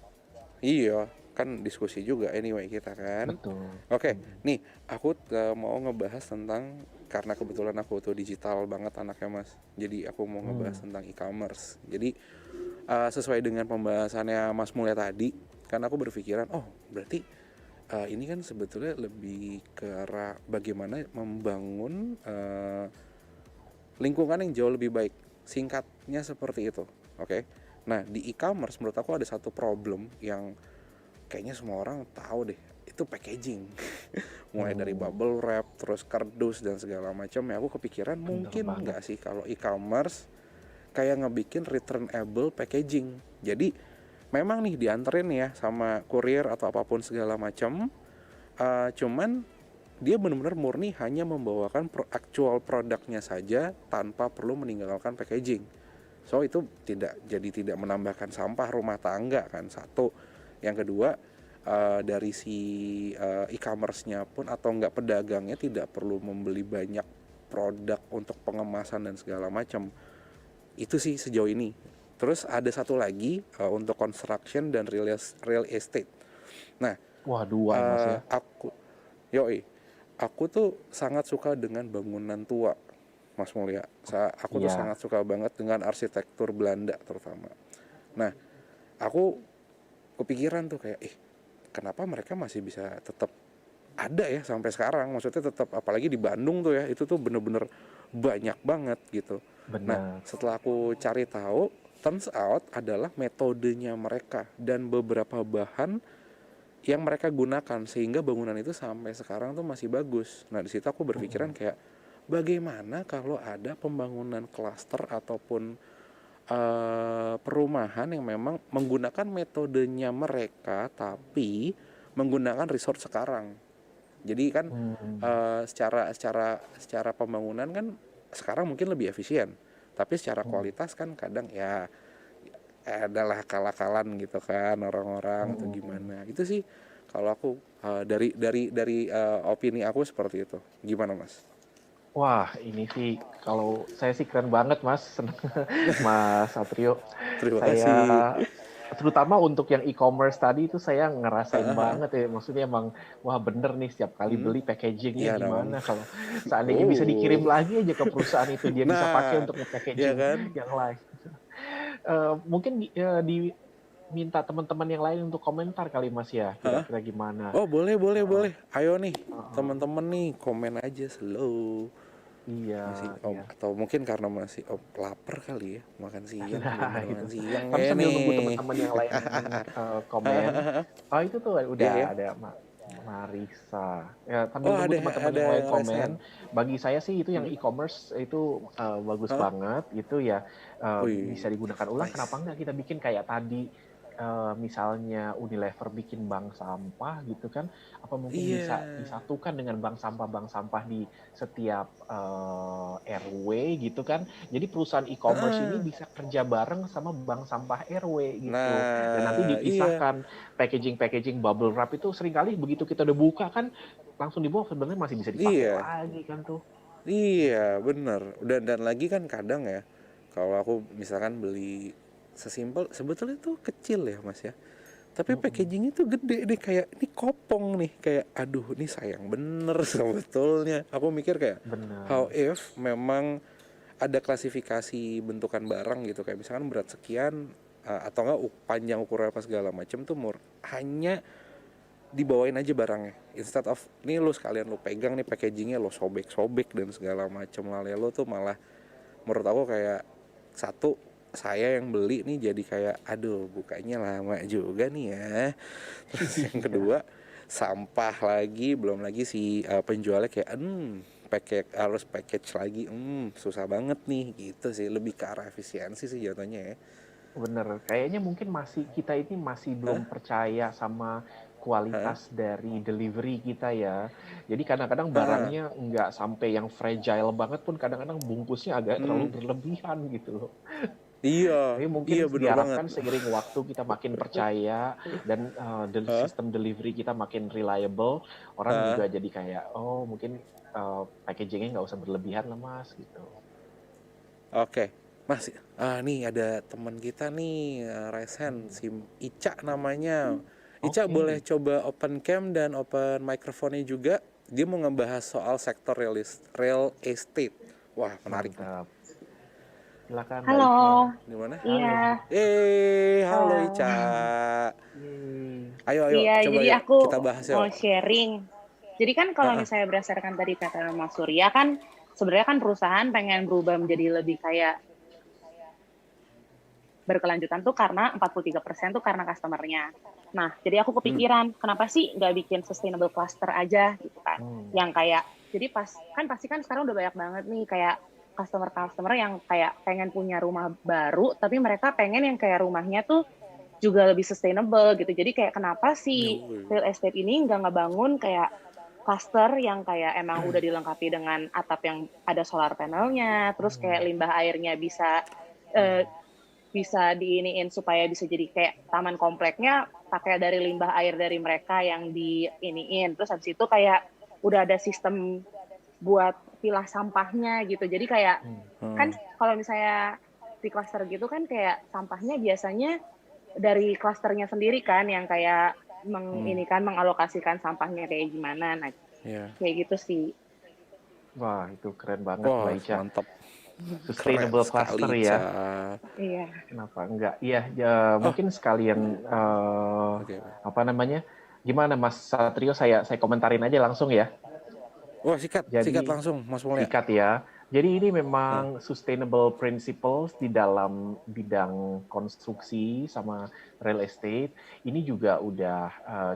D: Iya, kan diskusi juga anyway kita kan.
E: Betul.
D: Oke, nih aku mau ngebahas tentang, karena kebetulan aku tuh digital banget anaknya Mas. Jadi aku mau ngebahas tentang e-commerce. Jadi sesuai dengan pembahasannya Mas Mulya tadi, kan aku berpikiran, oh berarti ini kan sebetulnya lebih ke arah bagaimana membangun lingkungan yang jauh lebih baik. Singkatnya seperti itu, oke? Nah, di e-commerce menurut aku ada satu problem yang kayaknya semua orang tahu deh, itu packaging. Mulai dari bubble wrap, terus kardus dan segala macam. Ya aku kepikiran mungkin nggak sih kalau e-commerce kayak ngebikin returnable packaging. Jadi memang nih dianterin ya sama kurir atau apapun segala macam. Cuman dia benar-benar murni hanya membawakan actual produknya saja tanpa perlu meninggalkan packaging. So itu tidak menambahkan sampah rumah tangga kan, satu. Yang kedua, dari si e-commerce-nya pun atau enggak pedagangnya tidak perlu membeli banyak produk untuk pengemasan dan segala macam. Itu sih sejauh ini. Terus ada satu lagi untuk construction dan real estate. Nah,
E: wah, dua Mas ya.
D: Aku tuh sangat suka dengan bangunan tua, Mas Mulya. Aku tuh sangat suka banget dengan arsitektur Belanda terutama. Nah, aku kepikiran tuh kayak, kenapa mereka masih bisa tetap ada ya sampai sekarang? Maksudnya tetap, apalagi di Bandung tuh ya, itu tuh bener-bener banyak banget gitu.
E: Benar.
D: Nah, setelah aku cari tahu, turns out adalah metodenya mereka dan beberapa bahan yang mereka gunakan sehingga bangunan itu sampai sekarang tuh masih bagus. Nah, di situ aku berpikiran kayak, bagaimana kalau ada pembangunan klaster ataupun perumahan yang memang menggunakan metodenya mereka tapi menggunakan resort sekarang. Jadi kan secara pembangunan kan sekarang mungkin lebih efisien, tapi secara kualitas kan kadang ya adalah kalah-kalan gitu kan orang-orang atau gimana. Itu sih kalau aku dari opini aku seperti itu. Gimana Mas?
E: Wah, ini sih kalau saya sih keren banget Mas, Mas Satrio.
D: Terima kasih.
E: Terutama untuk yang e-commerce tadi itu saya ngerasain banget ya. Maksudnya emang wah bener nih, setiap kali beli packagingnya gimana kalau seandainya bisa dikirim lagi aja ke perusahaan itu, dia bisa pakai untuk nge-packaging yang lain. Mungkin diminta teman-teman yang lain untuk komentar kali Mas ya, kira-kira gimana?
D: Oh boleh. Ayo nih teman-teman nih komen aja slow. Masih
E: Iya, iya.
D: atau mungkin karena masih lapar kali ya, makan siang, belum
E: Nah, itu.
D: makan siang
E: Tapi
D: kayak
E: sambil nunggu
D: nih.
E: teman-teman yang lain komen, oh itu tuh
D: Iya
E: udah
D: ya.
E: ada Marisa. Ya, sambil
D: Oh
E: nunggu teman-teman
D: ada
E: yang lain komen,
D: Resen.
E: bagi saya sih itu yang
D: Hmm.
E: e-commerce itu bagus
D: Hah?
E: banget. Itu ya bisa
D: Wih,
E: digunakan ulang.
D: nice.
E: Kenapa nggak kita bikin kayak tadi, misalnya Unilever bikin bank sampah gitu kan? Apa mungkin
D: Iya.
E: bisa disatukan dengan bank sampah di setiap RW gitu kan? Jadi perusahaan e-commerce ini
D: Heeh.
E: bisa kerja bareng sama bank sampah RW gitu. Dan nanti
D: Nah, iya.
E: dipisahkan packaging bubble wrap itu seringkali begitu kita udah buka kan langsung dibawa, sebenarnya masih bisa dipakai
D: Iya.
E: lagi kan tuh.
D: Iya, bener. Dan lagi kan kadang ya, kalau aku misalkan beli sesimpel sebetulnya itu kecil ya, Mas ya. Tapi packagingnya tuh gede deh, kayak ini kopong nih, kayak aduh ini sayang bener sebetulnya. Aku mikir kayak how
E: Bener.
D: if memang ada klasifikasi bentukan barang gitu, kayak misalkan berat sekian atau enggak panjang ukuran apa segala macam tuh hanya dibawain aja barangnya, instead of nih lu sekalian lu pegang nih packagingnya lo sobek-sobek dan segala macam lalai lo tuh malah menurut aku kayak satu saya yang beli nih jadi kayak aduh bukanya lama juga nih ya. Terus yang kedua sampah lagi, belum lagi si penjualnya kayak harus package lagi, susah banget nih gitu sih, lebih ke arah efisiensi sih jatuhnya ya.
E: Bener, kayaknya mungkin kita ini masih
D: Hah?
E: belum percaya sama
D: Hah?
E: kualitas dari delivery kita ya. Jadi kadang-kadang
D: Hah?
E: barangnya nggak sampai yang fragile banget pun, kadang-kadang bungkusnya agak terlalu
D: Hmm.
E: berlebihan gitu loh.
D: Iya,
E: Tapi
D: iya
E: mungkin
D: bener banget.
E: diharapkan seiring waktu kita makin percaya dan
D: Hah?
E: sistem delivery kita makin reliable, orang
D: Hah?
E: juga jadi kayak, oh mungkin packagingnya nggak usah berlebihan lah mas gitu.
D: Oke, Mas, nih ada teman kita nih, Resen, si Ica namanya. Ica boleh
E: Oke,
D: coba open cam dan open microphone-nya juga. Dia mau ngebahas soal sektor real estate. Wah, menarik nih.
E: mantap. Silakan Mbak
N: Halo,
E: Ica.
D: Gimana?
N: iya,
E: Halo.
D: Halo Ica.
E: Yeay.
D: Ayo,
N: iya.
D: coba
N: Jadi
D: yuk
N: aku
D: kita bahas
N: mau
D: yuk.
N: sharing. Jadi kan kalau
D: Heeh.
N: misalnya berdasarkan tadi kata Mas Surya kan sebenarnya kan perusahaan pengen berubah menjadi lebih kayak berkelanjutan tuh karena 43% tuh karena customer-nya. Nah, jadi aku kepikiran kenapa sih nggak bikin sustainable cluster aja gitu kan? Yang kayak jadi pasti kan sekarang udah banyak banget nih kayak customer yang kayak pengen punya rumah baru tapi mereka pengen yang kayak rumahnya tuh juga lebih sustainable gitu. Jadi kayak kenapa sih real estate ini nggak ngebangun kayak cluster yang kayak emang udah dilengkapi dengan atap yang ada solar panelnya, terus kayak limbah airnya bisa diiniin supaya bisa jadi kayak taman kompleknya pakai dari limbah air dari mereka yang diiniin. Terus habis itu kayak udah ada sistem buat pilah sampahnya gitu. Jadi kayak kan kalau misalnya di klaster gitu kan kayak sampahnya biasanya dari klasternya sendiri kan yang kayak mengalokasikan sampahnya kayak gimana. Nah, kayak gitu sih.
E: Wah, itu keren banget
D: Wah,
E: Mbak Ica.
D: mantap.
E: Sustainable
D: Keren sekali,
E: cluster ya.
N: Iya.
E: Kenapa enggak? Iya, mungkin sekalian apa namanya? Gimana Mas Satrio, saya komentarin aja langsung ya.
D: Wah, sikat langsung Mas Mulya.
E: Sikat ya. Jadi ini memang sustainable principles di dalam bidang konstruksi sama real estate. Ini juga udah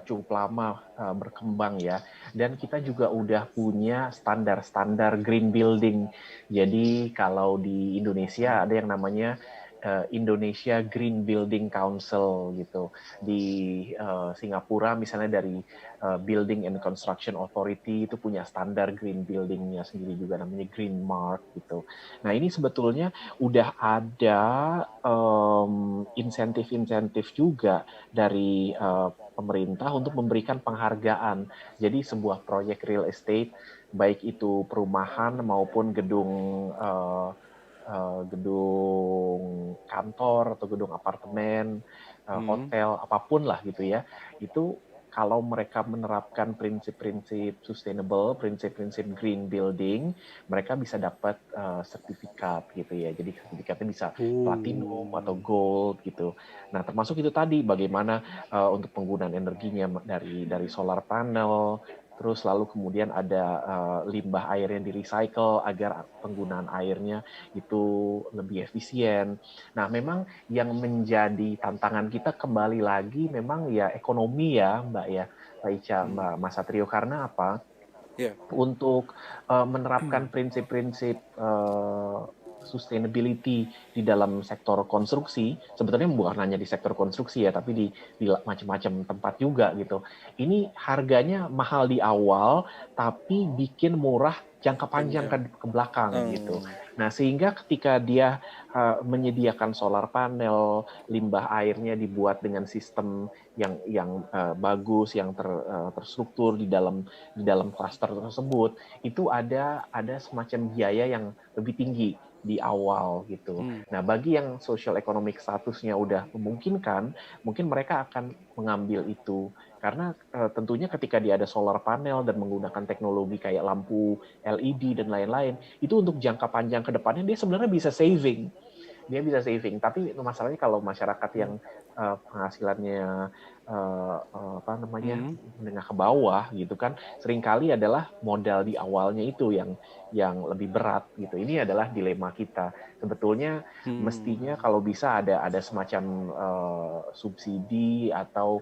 E: cukup lama berkembang ya. Dan kita juga udah punya standar-standar green building. Jadi kalau di Indonesia ada yang namanya Indonesia Green Building Council gitu. Di Singapura misalnya dari Building and Construction Authority itu punya standar green buildingnya sendiri juga namanya Green Mark gitu. Nah ini sebetulnya udah ada insentif-insentif juga dari pemerintah untuk memberikan penghargaan. Jadi sebuah proyek real estate baik itu perumahan maupun gedung kantor atau gedung apartemen, hotel, apapun lah gitu ya. Itu kalau mereka menerapkan prinsip-prinsip sustainable, prinsip-prinsip green building, mereka bisa dapat sertifikat gitu ya. Jadi sertifikatnya bisa platinum atau gold gitu. Nah, termasuk itu tadi bagaimana untuk penggunaan energinya dari solar panel, terus lalu kemudian ada limbah air yang di-recycle agar penggunaan airnya itu lebih efisien. Nah, memang yang menjadi tantangan kita kembali lagi memang ya ekonomi ya, Mbak ya, Mbak Ica, Mbak Mas Satrio, karena apa? Untuk menerapkan prinsip-prinsip sustainability di dalam sektor konstruksi, sebetulnya bukan hanya di sektor konstruksi ya, tapi di macam-macam tempat juga gitu. Ini harganya mahal di awal, tapi bikin murah jangka panjang ke belakang gitu. Nah, sehingga ketika dia menyediakan solar panel, limbah airnya dibuat dengan sistem yang bagus, yang terstruktur di dalam klaster tersebut, itu ada semacam biaya yang lebih tinggi di awal gitu. Nah, bagi yang social economic statusnya udah memungkinkan, mungkin mereka akan mengambil itu. Karena tentunya ketika dia ada solar panel dan menggunakan teknologi kayak lampu LED dan lain-lain, itu untuk jangka panjang ke depannya dia sebenarnya bisa saving. Dia bisa saving. Tapi masalahnya kalau masyarakat yang penghasilannya menengah ke bawah gitu kan, seringkali adalah modal di awalnya itu yang lebih berat gitu. Ini adalah dilema kita. Sebetulnya mestinya kalau bisa ada semacam subsidi atau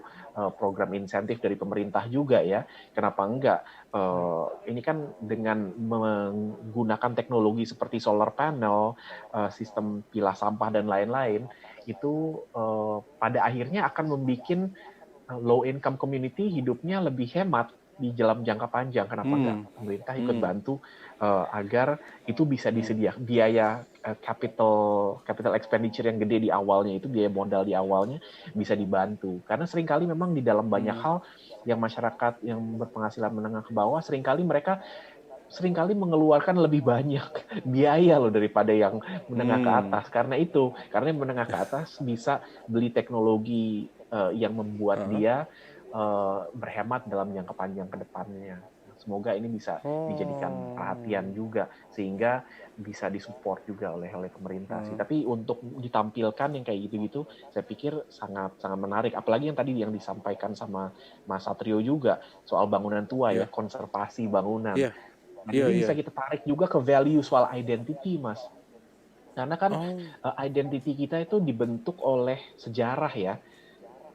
E: program insentif dari pemerintah juga ya. Kenapa enggak? Ini kan dengan menggunakan teknologi seperti solar panel, sistem pilah sampah dan lain-lain, itu pada akhirnya akan membuat low income community hidupnya lebih hemat di dalam jangka panjang. Kenapa enggak pemerintah ikut bantu agar itu bisa disediakan biaya capital expenditure yang gede di awalnya, itu biaya modal di awalnya bisa dibantu. Karena seringkali memang di dalam banyak hal yang masyarakat yang berpenghasilan menengah ke bawah, seringkali mereka mengeluarkan lebih banyak biaya loh daripada yang menengah ke atas. Karena yang menengah ke atas bisa beli teknologi yang membuat dia berhemat dalam jangka panjang ke depannya. Semoga ini bisa dijadikan perhatian juga, sehingga bisa disupport juga oleh pemerintah sih. Tapi untuk ditampilkan yang kayak gitu-gitu, saya pikir sangat sangat menarik. Apalagi yang tadi yang disampaikan sama Mas Satrio juga soal bangunan tua ya, konservasi bangunan. Jadi bisa kita tarik juga ke value soal identity, Mas. Karena kan identity kita itu dibentuk oleh sejarah ya.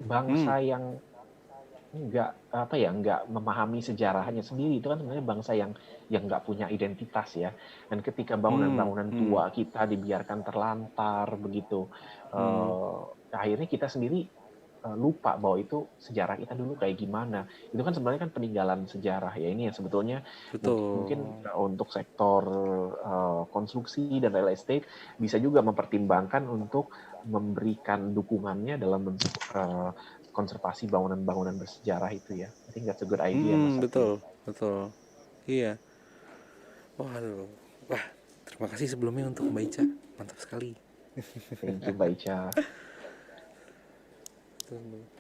E: Bangsa yang nggak memahami sejarahnya sendiri itu kan sebenarnya bangsa yang nggak punya identitas ya. Dan ketika bangunan-bangunan tua kita dibiarkan terlantar begitu, akhirnya kita sendiri lupa bahwa itu sejarah kita dulu kayak gimana. Itu kan sebenarnya kan peninggalan sejarah ya. Ini yang sebetulnya mungkin untuk sektor konstruksi dan real estate bisa juga mempertimbangkan untuk memberikan dukungannya dalam bentuk konservasi bangunan-bangunan bersejarah itu ya. I think that's a good idea.
D: Betul. Iya. Wah, terima kasih sebelumnya untuk Mbak Ica. Mantap sekali.
E: Thank you, Mbak Ica.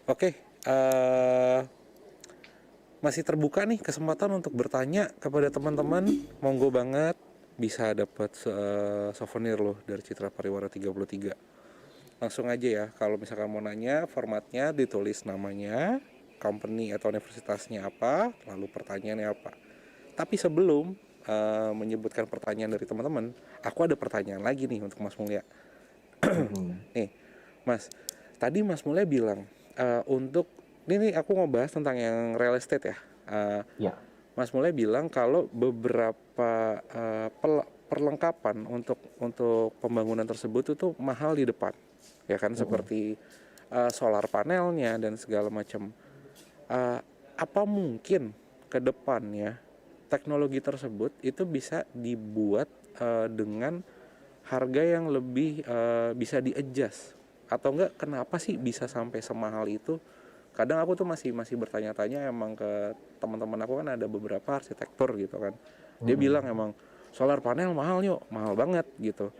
D: Oke, masih terbuka nih kesempatan untuk bertanya kepada teman-teman. Monggo banget, bisa dapat souvenir loh dari Citra Pariwara 33. Langsung aja ya, kalau misalkan mau nanya, formatnya ditulis namanya, company atau universitasnya apa, lalu pertanyaannya apa. Tapi sebelum menyebutkan pertanyaan dari teman-teman, aku ada pertanyaan lagi nih untuk Mas Mulya. Nih, Mas, tadi Mas Mulya bilang untuk ini aku mau bahas tentang yang real estate ya. Mas Mulya bilang kalau beberapa perlengkapan untuk pembangunan tersebut itu mahal di depan. Ya kan, seperti solar panelnya dan segala macam. Apa mungkin ke depannya teknologi tersebut itu bisa dibuat dengan harga yang lebih bisa di-adjust? Atau enggak, kenapa sih bisa sampai semahal itu? Kadang aku tuh masih bertanya-tanya, emang ke teman-teman aku kan ada beberapa arsitektur gitu kan. Dia bilang emang solar panel mahal mahal banget gitu.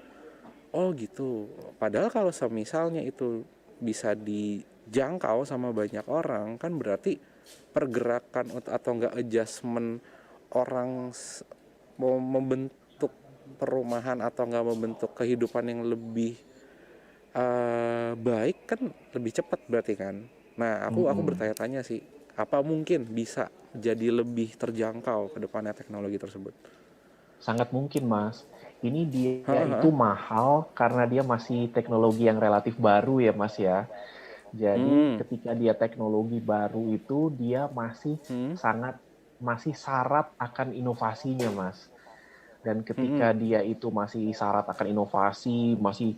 D: Oh gitu. Padahal kalau semisalnya itu bisa dijangkau sama banyak orang, kan berarti pergerakan atau enggak adjustment orang mau membentuk perumahan atau enggak membentuk kehidupan yang lebih baik kan lebih cepat berarti kan. Nah, aku bertanya-tanya sih, Apa mungkin bisa jadi lebih terjangkau ke depannya teknologi tersebut?
E: Sangat mungkin, Mas. Ini dia itu mahal karena dia masih teknologi yang relatif baru ya, Mas ya. Jadi ketika dia teknologi baru itu dia masih masih syarat akan inovasinya, Mas. Dan ketika dia itu masih syarat akan inovasi, masih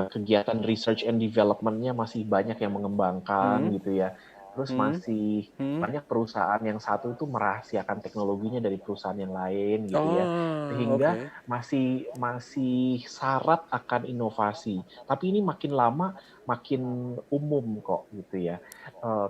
E: kegiatan research and development-nya masih banyak yang mengembangkan gitu ya. Terus masih banyak perusahaan yang satu itu merahasiakan teknologinya dari perusahaan yang lain gitu ya. Sehingga masih syarat akan inovasi. Tapi ini makin lama makin umum kok gitu ya.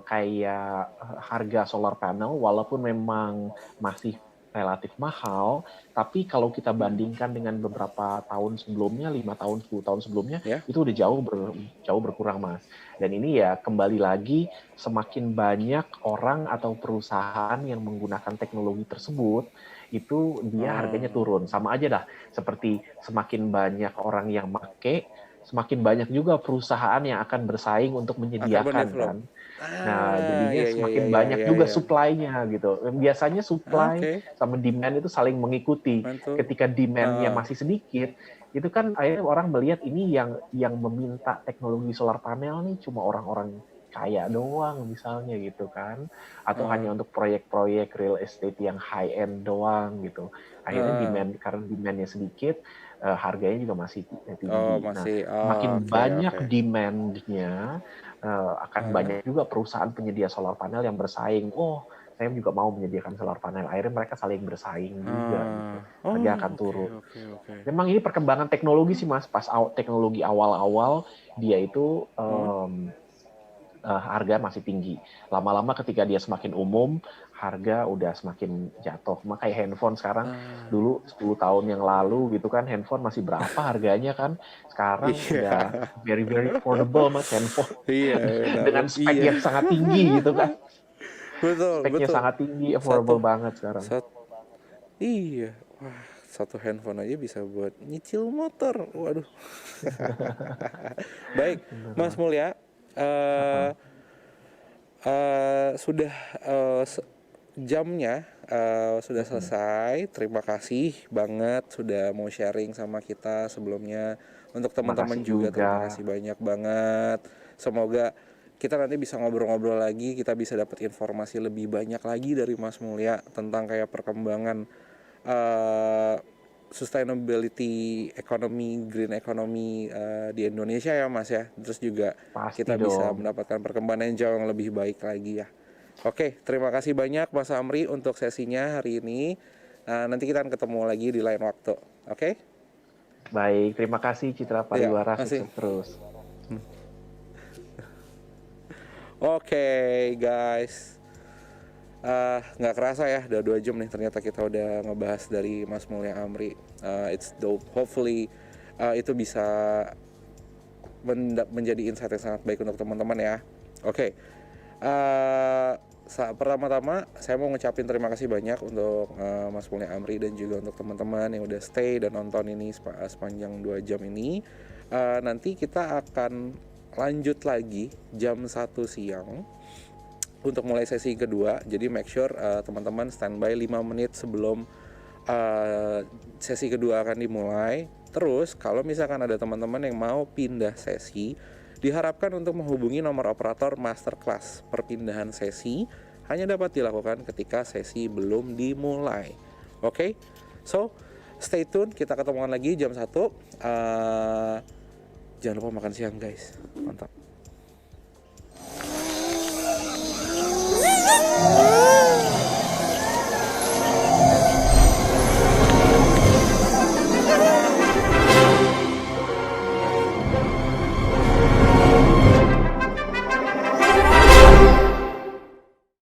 E: Kayak harga solar panel walaupun memang masih relatif mahal, tapi kalau kita bandingkan dengan beberapa tahun sebelumnya, 5 tahun, 10 tahun sebelumnya, itu udah jauh berkurang, Mas. Dan ini ya kembali lagi semakin banyak orang atau perusahaan yang menggunakan teknologi tersebut, itu dia harganya turun. Sama aja dah, seperti semakin banyak orang yang make, semakin banyak juga perusahaan yang akan bersaing untuk menyediakan kan. Nah, jadinya semakin banyak juga supply-nya gitu. Biasanya supply sama demand itu saling mengikuti. Ketika demand-nya masih sedikit, itu kan akhirnya orang melihat ini yang meminta teknologi solar panel nih cuma orang-orang kaya doang misalnya gitu kan. Atau hanya untuk proyek-proyek real estate yang high end doang gitu. Akhirnya karena demand-nya sedikit, harganya juga masih tinggi. Makin banyak demand-nya, akan banyak juga perusahaan penyedia solar panel yang bersaing. Oh, saya juga mau menyediakan solar panel. Akhirnya mereka saling bersaing juga. Gitu. Harga akan turun. Memang ini perkembangan teknologi sih, Mas. Pas teknologi awal-awal, dia itu harga masih tinggi. Lama-lama ketika dia semakin umum, harga udah semakin jatuh. Kayak handphone sekarang, dulu 10 tahun yang lalu gitu kan, handphone masih berapa harganya kan. Sekarang udah very, very affordable, Mas, handphone. Dengan spek yang sangat tinggi gitu kan. Speknya sangat tinggi, affordable banget sekarang.
D: Wah, satu handphone aja bisa buat nyicil motor. Waduh. Baik, Mas Mulya. Sudah jamnya sudah selesai. Terima kasih banget sudah mau sharing sama kita sebelumnya. Untuk teman-teman juga terima kasih banyak banget. Semoga kita nanti bisa ngobrol-ngobrol lagi, kita bisa dapat informasi lebih banyak lagi dari Mas Mulya tentang kayak perkembangan sustainability economy, green economy di Indonesia ya, Mas ya. Terus juga kita bisa mendapatkan perkembangan yang jauh yang lebih baik lagi ya. Oke, terima kasih banyak Mas Amri untuk sesinya hari ini. Nanti kita akan ketemu lagi di lain waktu. Oke?
E: Baik, terima kasih Citra Pariwara, sukses terus.
D: Oke, guys. Nggak kerasa ya, udah 2 jam nih ternyata kita udah ngebahas dari Mas Mulya Amri. It's dope. Hopefully itu bisa menjadi insight yang sangat baik untuk teman-teman ya. Oke. Pertama-tama saya mau ngucapin terima kasih banyak untuk Mas Mulya Amri dan juga untuk teman-teman yang udah stay dan nonton ini sepanjang 2 jam ini. Nanti kita akan lanjut lagi jam 1 siang untuk mulai sesi kedua. Jadi make sure teman-teman standby 5 menit sebelum sesi kedua akan dimulai. Terus kalau misalkan ada teman-teman yang mau pindah sesi, diharapkan untuk menghubungi nomor operator masterclass. Perpindahan sesi hanya dapat dilakukan ketika sesi belum dimulai. Oke? So, stay tune, kita ketemuan lagi jam 1. Jangan lupa makan siang guys. Mantap.